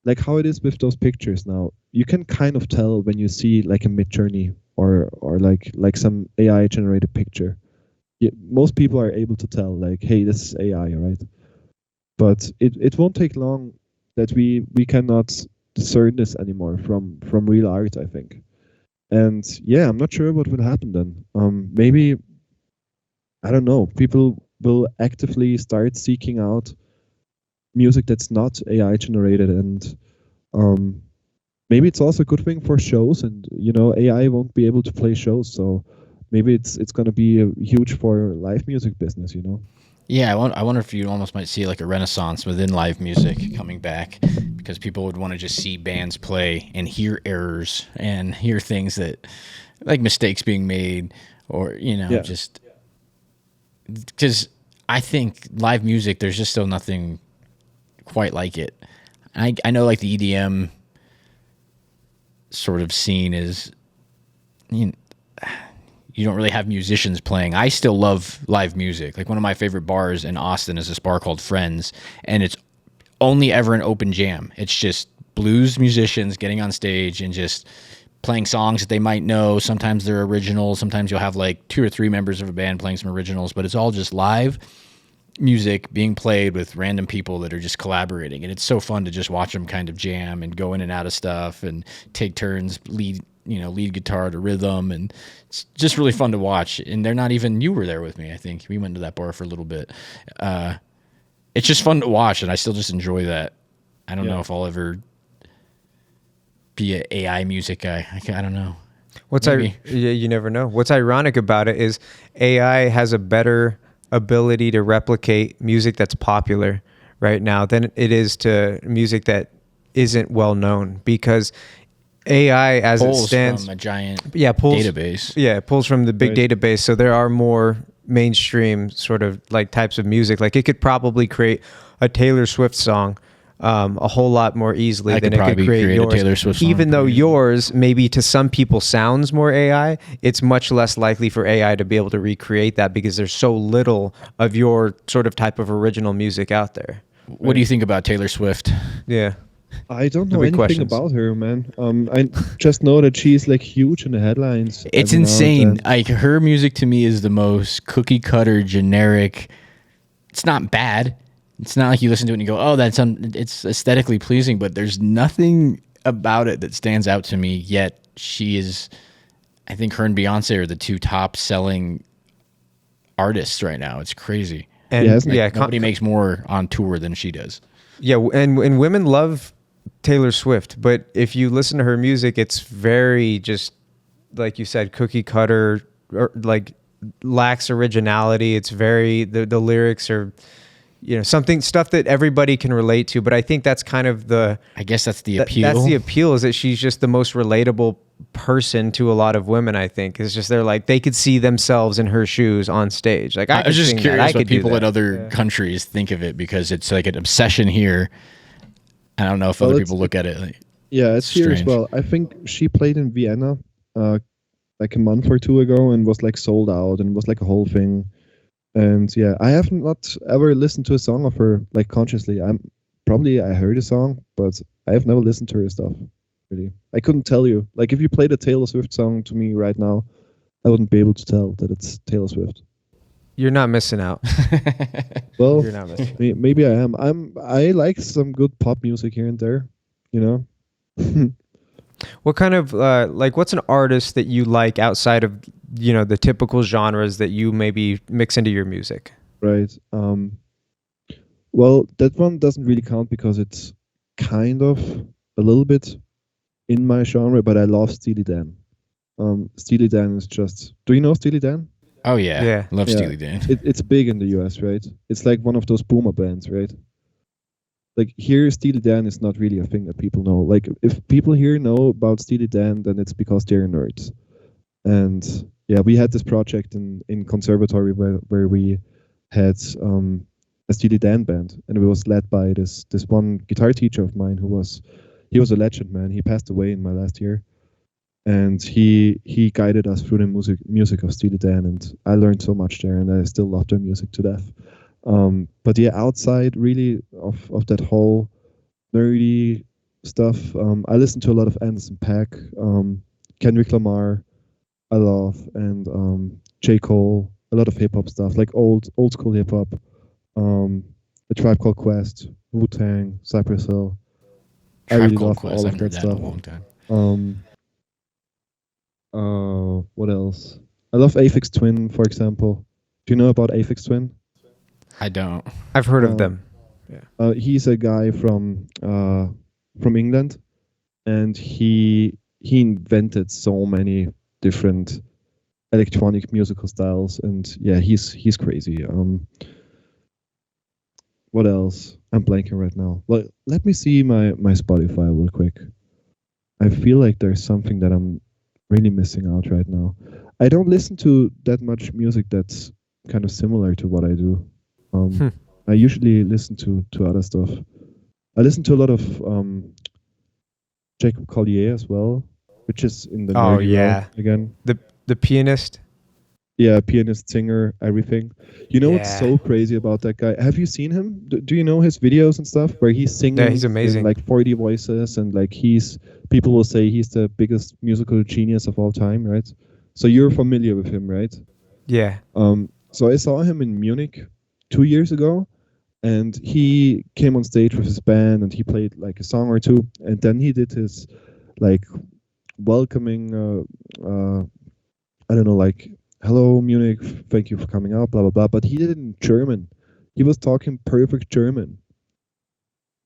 like how it is with those pictures now. You can kind of tell when you see like a Midjourney or like some AI generated picture. Yeah, most people are able to tell, like, hey, this is AI, right? But it won't take long that we cannot discern this anymore from real art, I think. And yeah, I'm not sure what will happen then. Maybe, I don't know, people will actively start seeking out music that's not AI generated, and maybe it's also a good thing for shows, and you know, AI won't be able to play shows, so maybe it's going to be huge for live music business, you know? Yeah, I wonder if you almost might see like a renaissance within live music coming back, because people would want to just see bands play and hear errors and hear things that, like mistakes being made, or, you know, just because I think live music, there's just still nothing quite like it. I know like the EDM sort of scene is, you don't really have musicians playing. I still love live music. Like one of my favorite bars in Austin is this bar called Friends, and it's only ever an open jam. It's just blues musicians getting on stage and just playing songs that they might know. Sometimes they're originals. Sometimes you'll have like 2 or 3 members of a band playing some originals, but it's all just live music being played with random people that are just collaborating. And it's so fun to just watch them kind of jam and go in and out of stuff and take turns lead guitar to rhythm, and it's just really fun to watch. And they're not even, you were there with me, I think. We went to that bar for a little bit. It's just fun to watch, and I still just enjoy that. I don't know if I'll ever be an AI music guy. I don't know. You never know. What's ironic about it is AI has a better ability to replicate music that's popular right now than it is to music that isn't well known, because AI as it stands from a giant pulls database. Yeah, it pulls from the big database. So there are more mainstream sort of like types of music. Like it could probably create a Taylor Swift song a whole lot more easily than it could create yours. A Taylor Swift song, even though yours maybe to some people sounds more AI, it's much less likely for AI to be able to recreate that because there's so little of your sort of type of original music out there. What do you think about Taylor Swift? Yeah. I don't know anything about her, man. I just know that she's like huge in the headlines. It's insane. Like her music to me is the most cookie cutter, generic. It's not bad. It's not like you listen to it and you go, "Oh, it's aesthetically pleasing," but there's nothing about it that stands out to me. Yet she is, I think, her and Beyonce are the two top selling artists right now. It's crazy. And nobody makes more on tour than she does. Yeah, and women love Taylor Swift, but if you listen to her music, it's very just like you said, cookie cutter, or like lacks originality. It's very the lyrics are, stuff that everybody can relate to. But I think that's kind of I guess that's the appeal. That's the appeal, is that she's just the most relatable person to a lot of women. I think it's just they could see themselves in her shoes on stage. Like I was just curious what people in other countries think of it, because it's like an obsession here. I don't know if other people look at it. It's here as well. I think she played in Vienna like a month or two ago and was like sold out and was like a whole thing. And I have not ever listened to a song of her like consciously. I heard a song, but I have never listened to her stuff. Really, I couldn't tell you. Like if you played a Taylor Swift song to me right now, I wouldn't be able to tell that it's Taylor Swift. You're not missing out. Well, you're not missing. Maybe I am. I like some good pop music here and there. What kind of what's an artist that you like outside of the typical genres that you maybe mix into your music? Right. Well, that one doesn't really count because it's kind of a little bit in my genre, but I love Steely Dan. Steely Dan is just. Do you know Steely Dan? Oh yeah. Love Steely Dan. It's big in the US, right? It's like one of those boomer bands, right? Like here, Steely Dan is not really a thing that people know. Like if people here know about Steely Dan, then it's because they're nerds. And we had this project in conservatory where we had a Steely Dan band, and it was led by this one guitar teacher of mine who was a legend, man. He passed away in my last year, and he guided us through the music of Steely Dan, and I learned so much there, and I still love their music to death. But outside really of that whole nerdy stuff, I listen to a lot of Anderson .Paak, Kendrick Lamar, I love, and J. Cole, a lot of hip hop stuff, like old school hip hop, A Tribe Called Quest, Wu-Tang, Cypress Hill. I really love all of that stuff. What else? I love Aphex Twin, for example. Do you know about Aphex Twin? I don't. I've heard of them. Yeah. He's a guy from England, and he invented so many different electronic musical styles, and he's crazy. What else? I'm blanking right now. Let me see my Spotify real quick. I feel like there's something that I'm really missing out right now. I don't listen to that much music that's kind of similar to what I do. I usually listen to other stuff. I listen to a lot of Jacob Collier as well, which is in the again. The pianist. Yeah, pianist, singer, everything. What's so crazy about that guy? Have you seen him? Do you know his videos and stuff where he's singing? Yeah, he's amazing. In like 40 voices, and like people will say he's the biggest musical genius of all time, right? So you're familiar with him, right? Yeah. So I saw him in Munich 2 years ago, and he came on stage with his band and he played like a song or two, and then he did his like welcoming. I don't know, like, hello Munich, thank you for coming out, blah blah blah. But he did it in German. He was talking perfect German.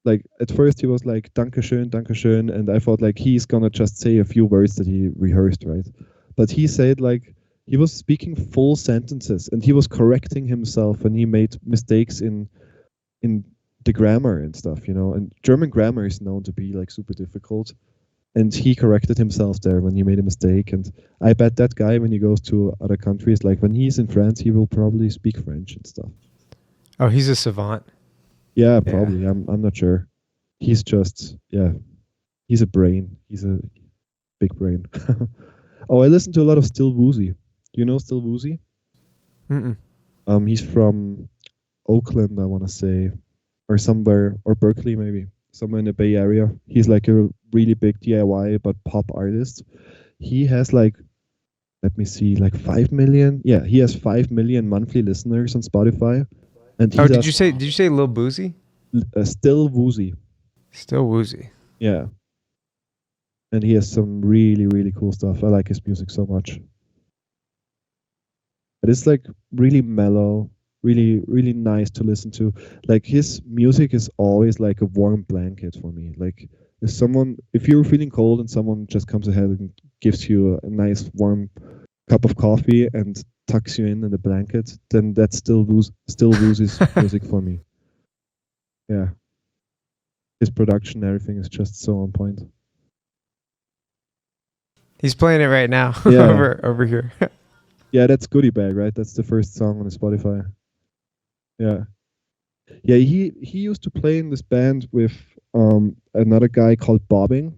Like at first he was like Dankeschön, Dankeschön, and I thought like he's gonna just say a few words that he rehearsed, right? But he said like he was speaking full sentences and he was correcting himself when he made mistakes in the grammar and stuff, you know. And German grammar is known to be like super difficult. And he corrected himself there when he made a mistake. And I bet that guy, when he goes to other countries, like when he's in France, he will probably speak French and stuff. Oh, he's a savant. Yeah, probably. I'm not sure. He's just he's a brain. He's a big brain. Oh, I listen to a lot of Still Woozy. Do you know Still Woozy? Mm-mm. He's from Oakland, I want to say, or somewhere, or Berkeley maybe, somewhere in the Bay Area. He's like a really big DIY but pop artist. He has like, let me see, like 5 million. Yeah, he has 5 million monthly listeners on Spotify. And he did you say Lil Boozy? Still Woozy. Still Woozy. Yeah. And he has some really, really cool stuff. I like his music so much. But it's like really mellow, really, really nice to listen to. Like his music is always like a warm blanket for me. Like if you're feeling cold and someone just comes ahead and gives you a nice warm cup of coffee and tucks you in the blanket, then that's still Woozy's music for me. Yeah. His production, everything is just so on point. He's playing it right now over here. Yeah, that's Goodie Bag, right? That's the first song on the Spotify. Yeah. Yeah, he used to play in this band with another guy called Bobbing,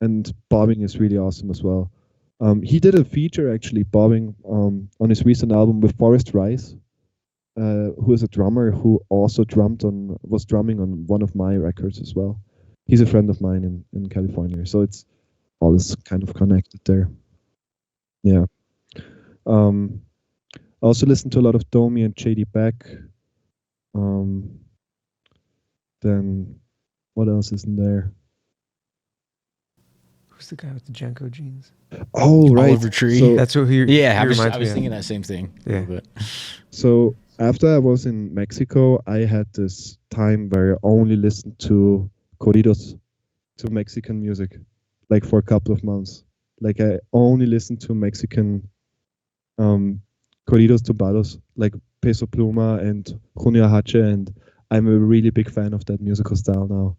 and Bobbing is really awesome as well. He did a feature actually, Bobbing, on his recent album with Forrest Rice, who is a drummer who also was drumming on one of my records as well. He's a friend of mine in California, so it's all is kind of connected there. Yeah. I also listen to a lot of Domi and JD Beck. Then what else is in there? Who's the guy with the Jenko jeans? Oh, right. Oliver Tree. So, That's who he I was reminds me of. thinking that same thing. Yeah. A little bit. So after I was in Mexico, I had this time where I only listened to corridos, to Mexican music, like for a couple of months. Like I only listened to Mexican corridos tumbados, like Peso Pluma and Junio Hache, and I'm a really big fan of that musical style now.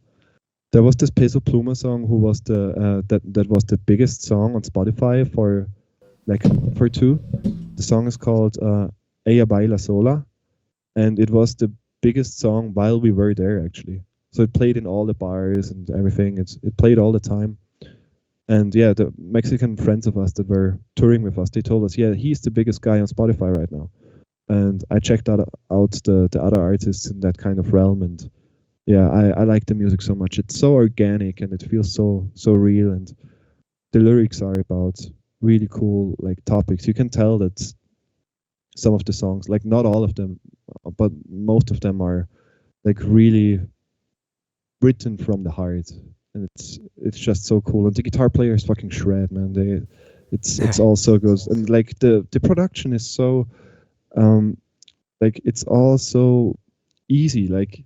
There was this Peso Pluma song who was that was the biggest song on Spotify for like for two. The song is called Ella Baila Sola, and it was the biggest song while we were there actually. So it played in all the bars and everything. It played all the time. And yeah, the Mexican friends of us that were touring with us, they told us, yeah, he's the biggest guy on Spotify right now. And I checked out the other artists in that kind of realm, and yeah, I like the music so much. It's so organic and it feels so real, and the lyrics are about really cool like topics. You can tell that some of the songs, like not all of them, but most of them are like really written from the heart, and it's just so cool. And the guitar players fucking shred, man. It's all so good, and like the production is so like it's all so easy. Like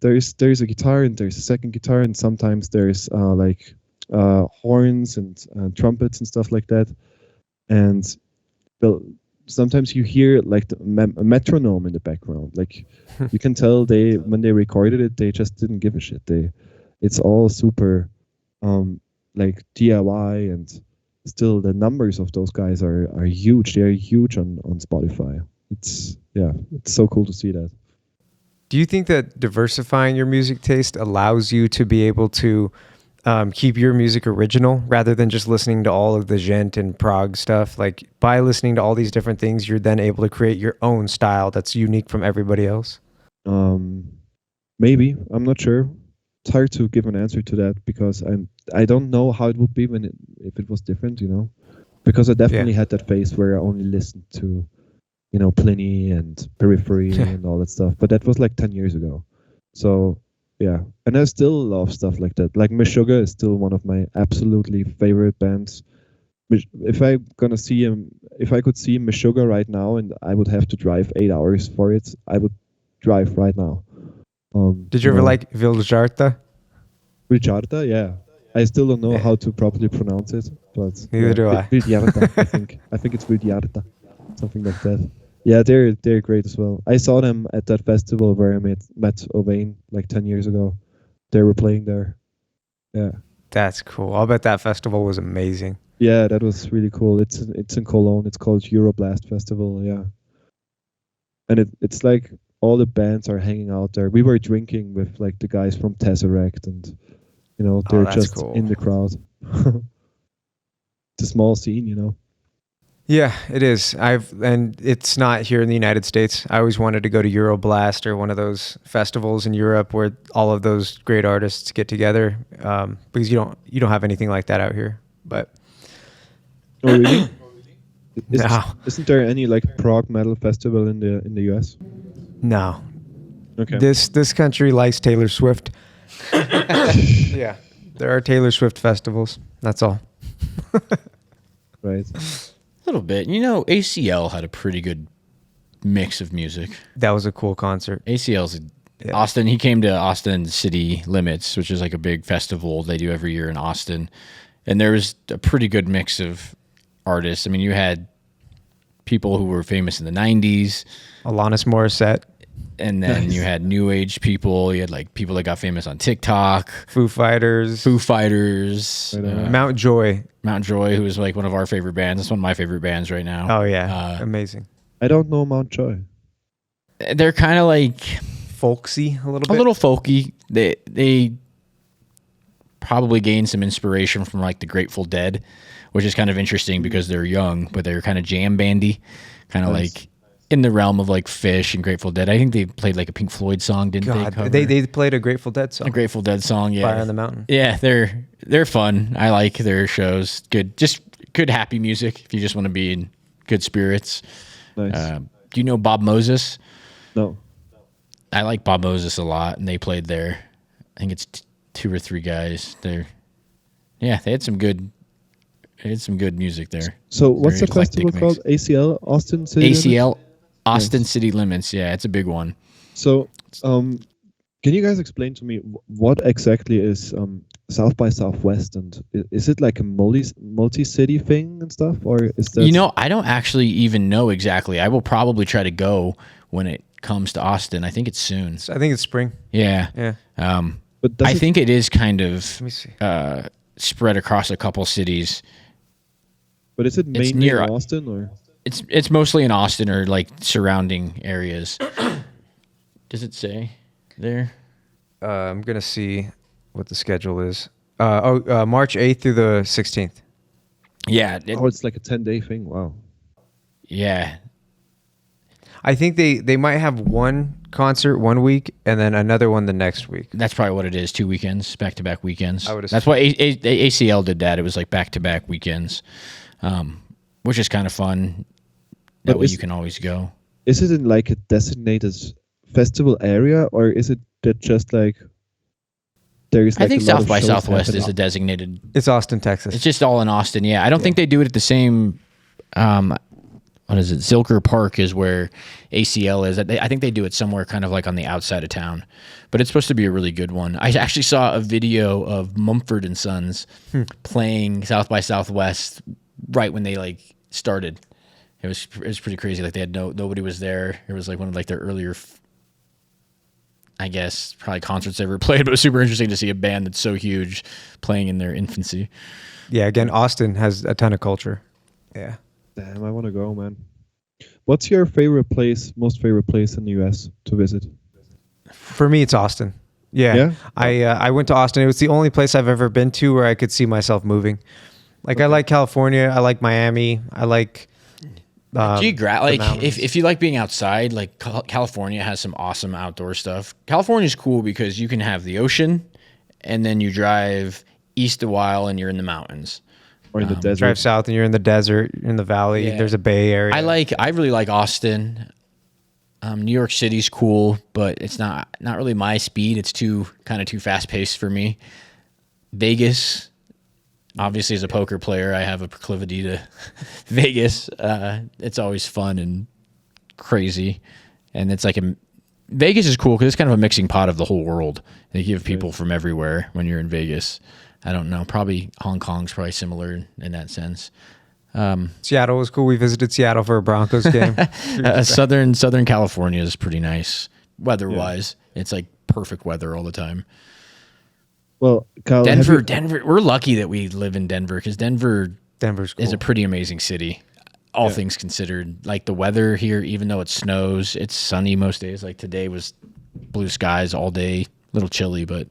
there's a guitar and there's a second guitar, and sometimes there's like horns and trumpets and stuff like that, and sometimes you hear like a metronome in the background. Like you can tell when they recorded it, they just didn't give a shit. It's all super like DIY, and still the numbers of those guys are huge. They're huge on Spotify. It's so cool to see that. Do you think that diversifying your music taste allows you to be able to keep your music original rather than just listening to all of the Gent and prog stuff? Like by listening to all these different things, you're then able to create your own style that's unique from everybody else? Maybe. I'm not sure. It's hard to give an answer to that because I don't know how it would be if it was different, you know? Because I definitely had that phase where I only listened to, you know, Pliny and Periphery and all that stuff. But that was like 10 years ago. So and I still love stuff like that. Like Meshuggah is still one of my absolutely favorite bands. If I gonna see him, if I could see Meshuggah right now, and I would have to drive 8 hours for it, I would drive right now. Did you ever like Viljarta? Viljarta? Yeah, I still don't know Yeah. how to properly pronounce it, but Neither do I. Viljarta, I think. I think it's Viljarta, something like that. Yeah, they're great as well. I saw them at that festival where I met Ovain like 10 years ago. They were playing there. Yeah. That's cool. I'll bet that festival was amazing. Yeah, that was really cool. It's in Cologne. It's called Euroblast Festival. Yeah, and it's like all the bands are hanging out there. We were drinking with like the guys from Tesseract, and they're that's just cool. in the crowd. It's a small scene. Yeah, it is. And it's not here in the United States. I always wanted to go to Euroblast or one of those festivals in Europe where all of those great artists get together, because you don't have anything like that out here. But Oh really? No. Isn't there any like prog metal festival in the US? no, Okay. this country likes Taylor Swift. Yeah, there are Taylor Swift festivals. That's all. Right. A little bit. ACL had a pretty good mix of music. That was a cool concert. ACL's Yeah. Austin. He came to Austin City Limits, which is like a big festival they do every year in Austin. And there was a pretty good mix of artists. I mean, you had people who were famous in the 90s. Alanis Morissette, And then Nice. you had new age people. You had like people that got famous on TikTok, Foo Fighters, Foo Fighters, Right on. Mount Joy. Mount Joy, who is like one of our favorite bands. It's one of my favorite bands right now. Oh yeah, amazing. I don't know Mount Joy. They're kind of like Folksy a little a bit. little folky. They probably gained some inspiration from like the Grateful Dead, which is kind of interesting because they're young, but they're kind of jam bandy, kind of Nice. like in the realm of like Fish and Grateful Dead. I think they played like a Pink Floyd song, didn't they? God, Cover? they played a Grateful Dead a song, Grateful Dead song, yeah. Fire on the Mountain. Yeah, they're fun. I like their shows. Just good happy music if you just want to be in good spirits. Nice. Do you know Bob Moses? No. I like Bob Moses a lot, and they played there. I think it's 2 or 3 guys there. Yeah, they had some good music there. So what's the Very eclectic festival mix. called? ACL, Austin City Limits? ACL, Austin Nice. City Limits. Yeah, it's a big one. So, can you guys explain to me what exactly is South by Southwest, and is it like a multi-city thing and stuff, or is that? I don't actually even know exactly. I will probably try to go when it comes to Austin. I think it's soon. I think it's spring. Yeah. Yeah. But does I it- think it is kind of Let me see. spread across a couple cities. But is it it's mainly near- in Austin, or? It's mostly in Austin or like surrounding areas. Does it say there? I'm gonna see what the schedule is. March 8th through the 16th. Yeah. Oh, it's like a 10-day thing. Wow. Yeah. I think they might have one concert one week and then another one the next week. That's probably what it is. 2 weekends, back-to-back weekends. I would That's why ACL did that. It was like back-to-back weekends, which is kind of fun. That But way is- you can always go. Is it in like a designated festival area, or is it that just like there is? Like I think a lot South of by shows Southwest happening? is a designated. It's Austin, Texas. It's just all in Austin. Yeah, I don't think they do it at the same. What is it? Zilker Park is where ACL is. I think they do it somewhere kind of like on the outside of town, but it's supposed to be a really good one. I actually saw a video of Mumford and Sons playing South by Southwest right when they like started. It was pretty crazy. Like they had nobody was there. It was like one of like their earlier, I guess, probably concerts they ever played. But it was super interesting to see a band that's so huge playing in their infancy. Yeah, again, Austin has a ton of culture. Yeah. Damn, I want to go, man. What's your most favorite place in the US to visit? For me, it's Austin. Yeah. Yeah? I went to Austin. It was the only place I've ever been to where I could see myself moving. Like I like California. I like Miami. I like. Like the mountains. if you like being outside, like California has some awesome outdoor stuff. California's cool because you can have the ocean, and then you drive east a while and you're in the mountains. Or in the desert? Drive south and you're in the desert, you're in the valley. Yeah. There's a Bay Area. I really like Austin. New York City's cool, but it's not really my speed. It's too fast paced for me. Vegas obviously as a poker player, I have a proclivity to Vegas. It's always fun and crazy, and it's like Vegas is cool because it's kind of a mixing pot of the whole world. They give people from everywhere when you're in Vegas. I don't know. Probably Hong Kong's probably similar in that sense. Seattle was cool. We visited Seattle for a Broncos game. Southern California is pretty nice weather-wise. Yeah. It's like perfect weather all the time. Well, Kyle, Denver. We're lucky that we live in Denver because Denver's cool. is a pretty amazing city. All things considered, like the weather here, even though it snows, it's sunny most days. Like today was blue skies all day, a little chilly, but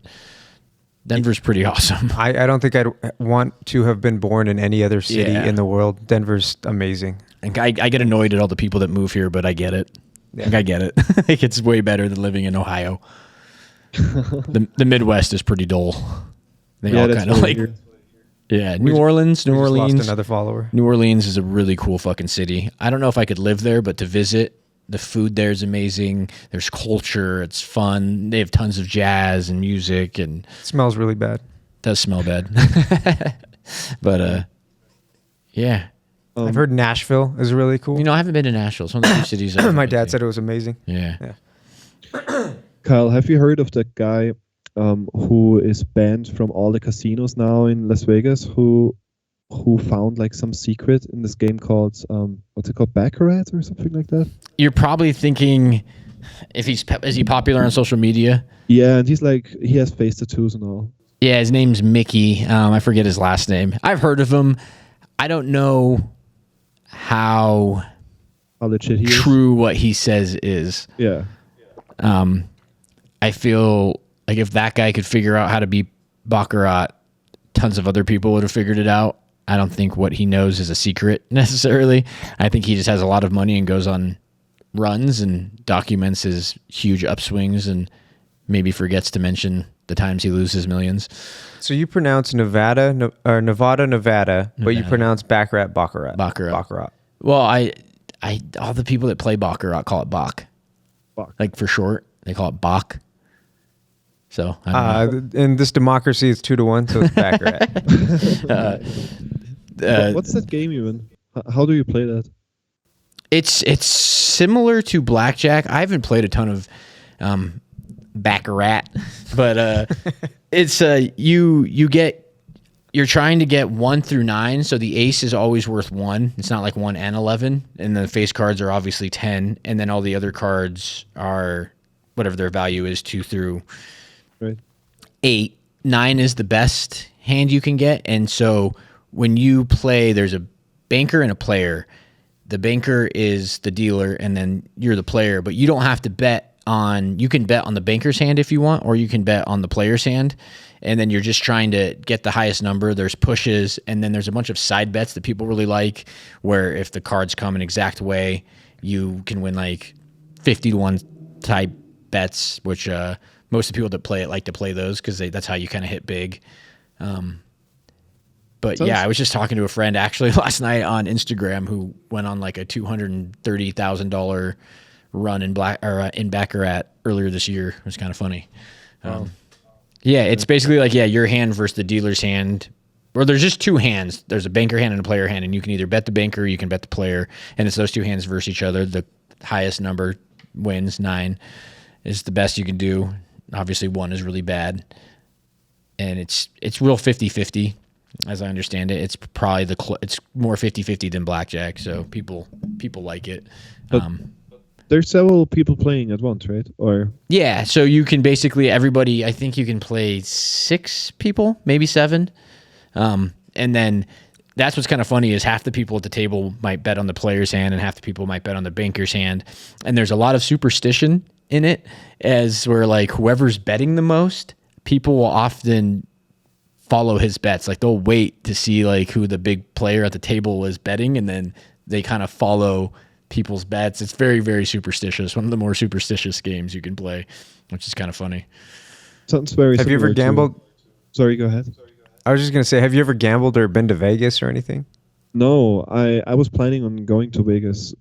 Denver's pretty awesome. I don't think I'd want to have been born in any other city in the world. Denver's amazing. And I get annoyed at all the people that move here, but I get it. Yeah. Like I get it. Like it's way better than living in Ohio. The Midwest is pretty dull. They all kind of like weird. Yeah, New Orleans. Lost another follower. New Orleans is a really cool fucking city. I don't know if I could live there, but to visit, the food there is amazing. There's culture. It's fun. They have tons of jazz and music, and it smells really bad. Does smell bad, but yeah. I've heard Nashville is really cool. You know, I haven't been to Nashville. It's one of the 2 cities. My dad said it was amazing. Yeah. Kyle, have you heard of that guy who is banned from all the casinos now in Las Vegas? Who found like some secret in this game called what's it called, Baccarat or something like that? You're probably thinking, is he popular on social media? Yeah, and he has face tattoos and all. Yeah, his name's Mickey. I forget his last name. I've heard of him. I don't know how legit he true what he says is. Yeah. I feel like if that guy could figure out how to be Baccarat, tons of other people would have figured it out. I don't think what he knows is a secret necessarily. I think he just has a lot of money and goes on runs and documents his huge upswings and maybe forgets to mention the times he loses millions. So you pronounce Nevada, but you pronounce Baccarat. Well, I all the people that play Baccarat call it Bach. Like for short, they call it Bach. So in this democracy, it's 2-1, so it's Baccarat. What's that game even? How do you play that? It's similar to blackjack. I haven't played a ton of Baccarat, but it's you're trying to get 1 through 9, so the ace is always worth 1. It's not like 1 and 11, and the face cards are obviously 10, and then all the other cards are whatever their value is, 2 through 8. 9 is the best hand you can get, and so when you play, there's a banker and a player. The banker is the dealer, and then you're the player, but you don't have to bet on, you can bet on the banker's hand if you want, or you can bet on the player's hand, and then you're just trying to get the highest number. There's pushes, and then there's a bunch of side bets that people really like, where if the cards come an exact way, you can win like 50-1 type bets, which most of the people that play it like to play those because that's how you kind of hit big. But yeah, I was just talking to a friend actually last night on Instagram who went on like a $230,000 run in Baccarat earlier this year. It was kind of funny. Yeah, it's basically like your hand versus the dealer's hand. Or there's just 2 hands. There's a banker hand and a player hand, and you can either bet the banker or you can bet the player, and it's those 2 hands versus each other. The highest number wins. 9 is the best you can do. Obviously, 1 is really bad, and it's real 50-50. As I understand it, it's probably it's more 50-50 than blackjack, so people like it. But there's several people playing at once, right? Or yeah, so you can basically everybody. I think you can play 6 people, maybe 7, and then that's what's kind of funny is half the people at the table might bet on the player's hand, and half the people might bet on the banker's hand, and there's a lot of superstition in it, as where like whoever's betting the most, people will often follow his bets. Like they'll wait to see like who the big player at the table is betting, and then they kind of follow people's bets. It's very, very superstitious. One of the more superstitious games you can play, which is kind of funny. Sounds very. Have you ever gambled? Sorry, go ahead. I was just gonna say, have you ever gambled or been to Vegas or anything? No, I was planning on going to Vegas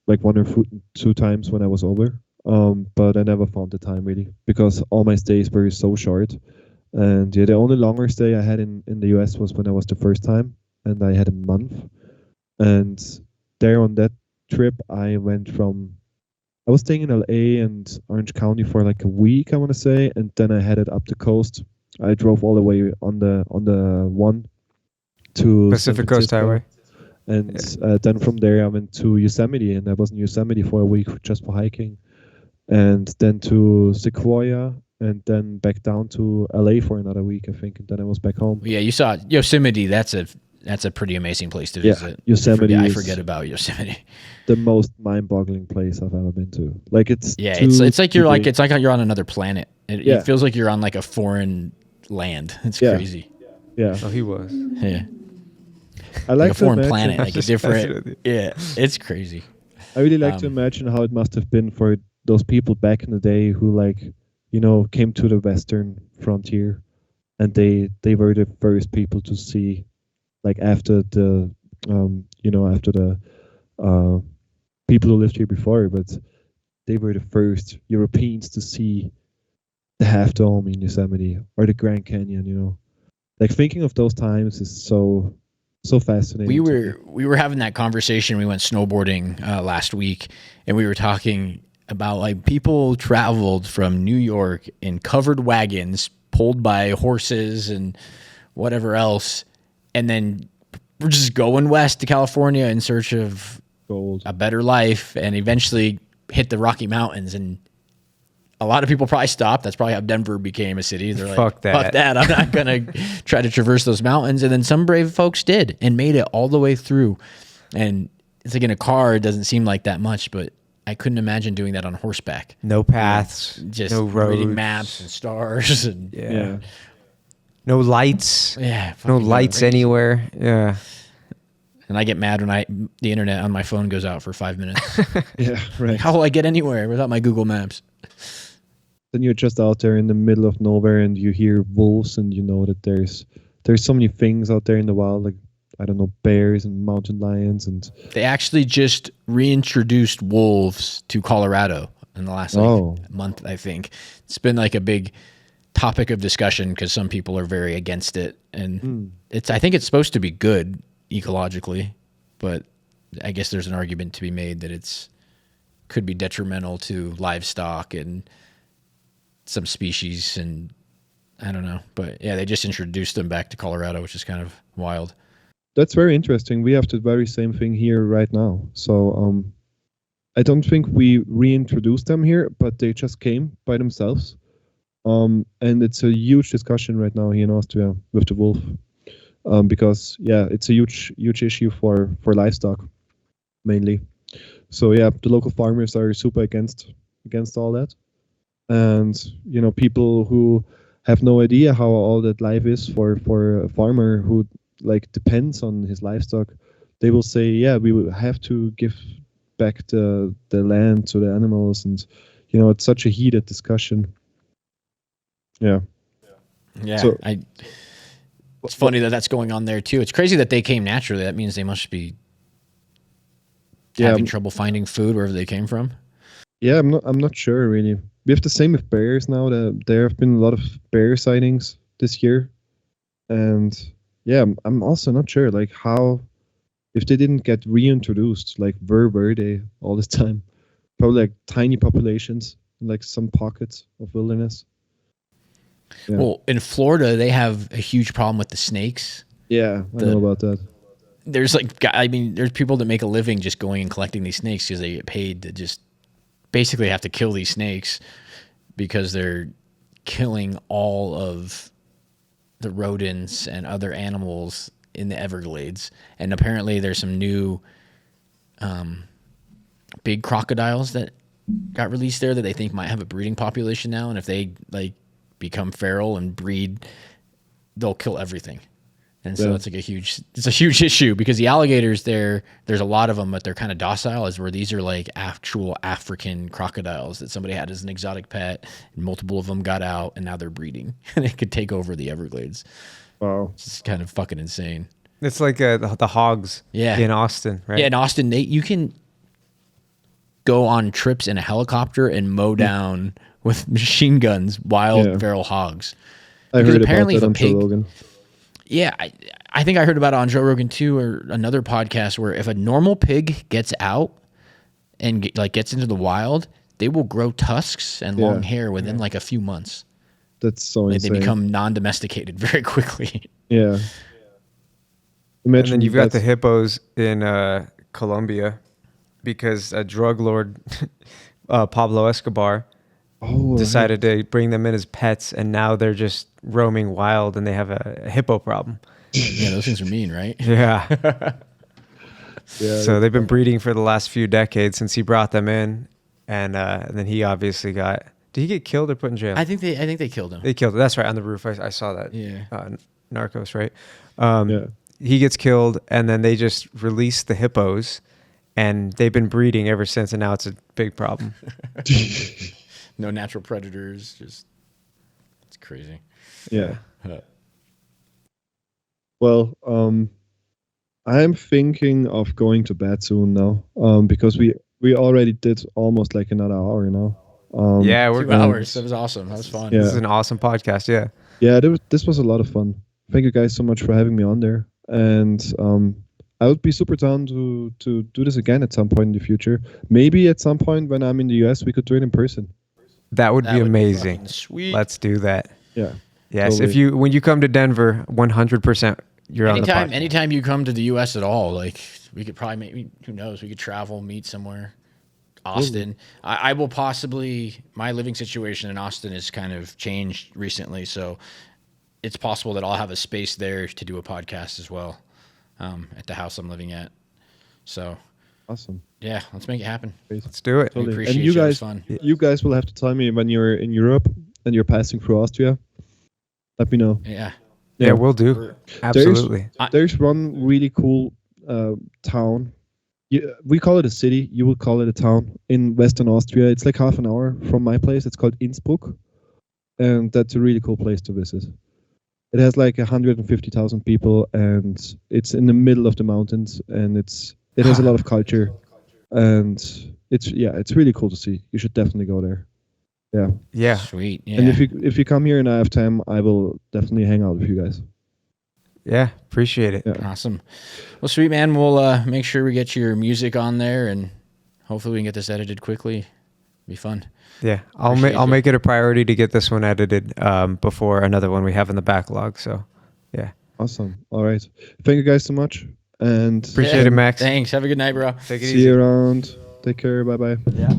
like 1 or 2 times when I was over, but I never found the time really because all my stays were so short. And yeah, the only longer stay I had in the US was when I was the first time, and I had a month. And there on that trip, I went from I was staying in LA and Orange County for like a week, I want to say, and then I headed up the coast. I drove all the way on the one to Pacific Coast Highway. And then from there I went to Yosemite, and I was in Yosemite for a week just for hiking, and then to Sequoia, and then back down to LA for another week, I think, and then I was back home. Yeah, you saw Yosemite. That's a pretty amazing place to visit. Yosemite. I forget about Yosemite. The most mind-boggling place I've ever been to. Like it's like you're on another planet. It feels like you're on like a foreign land. It's crazy. Yeah. Oh, he was. Yeah. I like a foreign planet, like a different. Yeah, it's crazy. I really like to imagine how it must have been for those people back in the day who came to the western frontier, and they were the first people to see, like after the people who lived here before, but they were the first Europeans to see the Half Dome in Yosemite or the Grand Canyon. Like thinking of those times is so fascinating. We were having that conversation. We went snowboarding last week, and we were talking about like people traveled from New York in covered wagons pulled by horses and whatever else, and then we're just going west to California in search of gold, a better life, and eventually hit the Rocky Mountains. And a lot of people probably stopped. That's probably how Denver became a city. They're like, fuck that. I'm not going to try to traverse those mountains. And then some brave folks did and made it all the way through. And it's like in a car, it doesn't seem like that much, but I couldn't imagine doing that on horseback. No paths, just no roads, reading maps and stars. And yeah. No lights. Yeah. No lights anywhere. Yeah. And I get mad when the internet on my phone goes out for 5 minutes. Yeah, right. How will I get anywhere without my Google Maps? Then you're just out there in the middle of nowhere, and you hear wolves, and you know that there's so many things out there in the wild, like I don't know, bears and mountain lions, and they actually just reintroduced wolves to Colorado in the last month. I think it's been like a big topic of discussion because some people are very against it, and I think it's supposed to be good ecologically, but I guess there's an argument to be made that could be detrimental to livestock and some species, and I don't know. But yeah, they just introduced them back to Colorado, which is kind of wild. That's very interesting. We have the very same thing here right now. So I don't think we reintroduced them here, but they just came by themselves. And it's a huge discussion right now here in Austria with the wolf. Because it's a huge issue for livestock mainly. So yeah, the local farmers are super against all that, and people who have no idea how all that life is for a farmer who like depends on his livestock, they will say, yeah, we will have to give back the land to the animals, and it's such a heated discussion. Yeah. So it's funny that that's going on there too. It's crazy that they came naturally. That means they must be having trouble finding food wherever they came from. Yeah, I'm not sure really. We have the same with bears now. There have been a lot of bear sightings this year, and yeah, I'm also not sure like how, if they didn't get reintroduced, like where were they all this time? Probably like tiny populations, like some pockets of wilderness. Yeah. Well, in Florida, they have a huge problem with the snakes. Yeah, I know about that. There's there's people that make a living just going and collecting these snakes because they get paid to just basically have to kill these snakes because they're killing all of the rodents and other animals in the Everglades. And apparently there's some new big crocodiles that got released there that they think might have a breeding population now. And if they become feral and breed, they'll kill everything. And so it's like a huge issue because the alligators there's a lot of them, but they're kind of docile, as where these are like actual African crocodiles that somebody had as an exotic pet, and multiple of them got out and now they're breeding and it could take over the Everglades. Wow. It's kind of fucking insane. It's like the hogs in Austin, right? Yeah, in Austin, you can go on trips in a helicopter and mow down with machine guns wild feral hogs. I Because heard about apparently that if a on Joe pig- Rogan. Yeah, I think I heard about it on Joe Rogan too, or another podcast where if a normal pig gets out and gets into the wild, they will grow tusks and long hair within like a few months. That's so Like they insane. become non-domesticated very quickly. Yeah. And Imagine then you've got the that's- hippos in Colombia because a drug lord, Pablo Escobar, Oh, decided to bring them in as pets, and now they're just roaming wild, and they have a hippo problem. Yeah, those things are mean, right? Yeah. Yeah, So they've been breeding for the last few decades since he brought them in, and then he obviously got. Did he get killed or put in jail? I think they killed him. They killed him. That's right, on the roof. I saw that. Yeah. Narcos, right? Yeah. He gets killed, and then they just release the hippos, and they've been breeding ever since, and now it's a big problem. No natural predators. Just it's crazy. Yeah. Well, I'm thinking of going to bed soon now. Because we already did almost like another hour now. Yeah, we're 2 hours. That was awesome. That was fun. Yeah. This is an awesome podcast. Yeah. Yeah, this was a lot of fun. Thank you guys so much for having me on there. And I would be super down to do this again at some point in the future. Maybe at some point when I'm in the US, we could do it in person. That would That be would be amazing. fucking sweet. Let's do that. Yeah. Yes, Totally. when you come to Denver, 100% you're on the podcast. Anytime you come to the U.S. at all, like we could probably maybe who knows, we could travel, meet somewhere. Austin. I will possibly, my living situation in Austin has kind of changed recently, so it's possible that I'll have a space there to do a podcast as well, at the house I'm living at. So Awesome. yeah, let's make it happen. Let's do it. Totally. appreciate And you you. It was guys, fun. you guys will have to tell me when you're in Europe and you're passing through Austria. Let me know. Yeah. Yeah, we'll do. Absolutely. There's one really cool town. We call it a city. You would call it a town in Western Austria. It's like half an hour from my place. It's called Innsbruck, and that's a really cool place to visit. It has like 150,000 people, and it's in the middle of the mountains, and it has a lot of culture, and it's really cool to see. You should definitely go there. Yeah. Yeah. Sweet. Yeah. And if you come here and I have time, I will definitely hang out with you guys. Yeah. Appreciate it. Yeah. Awesome. Well, sweet, man. We'll make sure we get your music on there, and hopefully we can get this edited quickly. Be fun. Yeah. I'll Appreciate make it a priority to get this one edited before another one we have in the backlog. So, yeah. Awesome. All right. Thank you guys so much. And Appreciate it, Max. Thanks. Have a good night, bro. Take it see easy. you around. Take care. Bye bye. Yeah.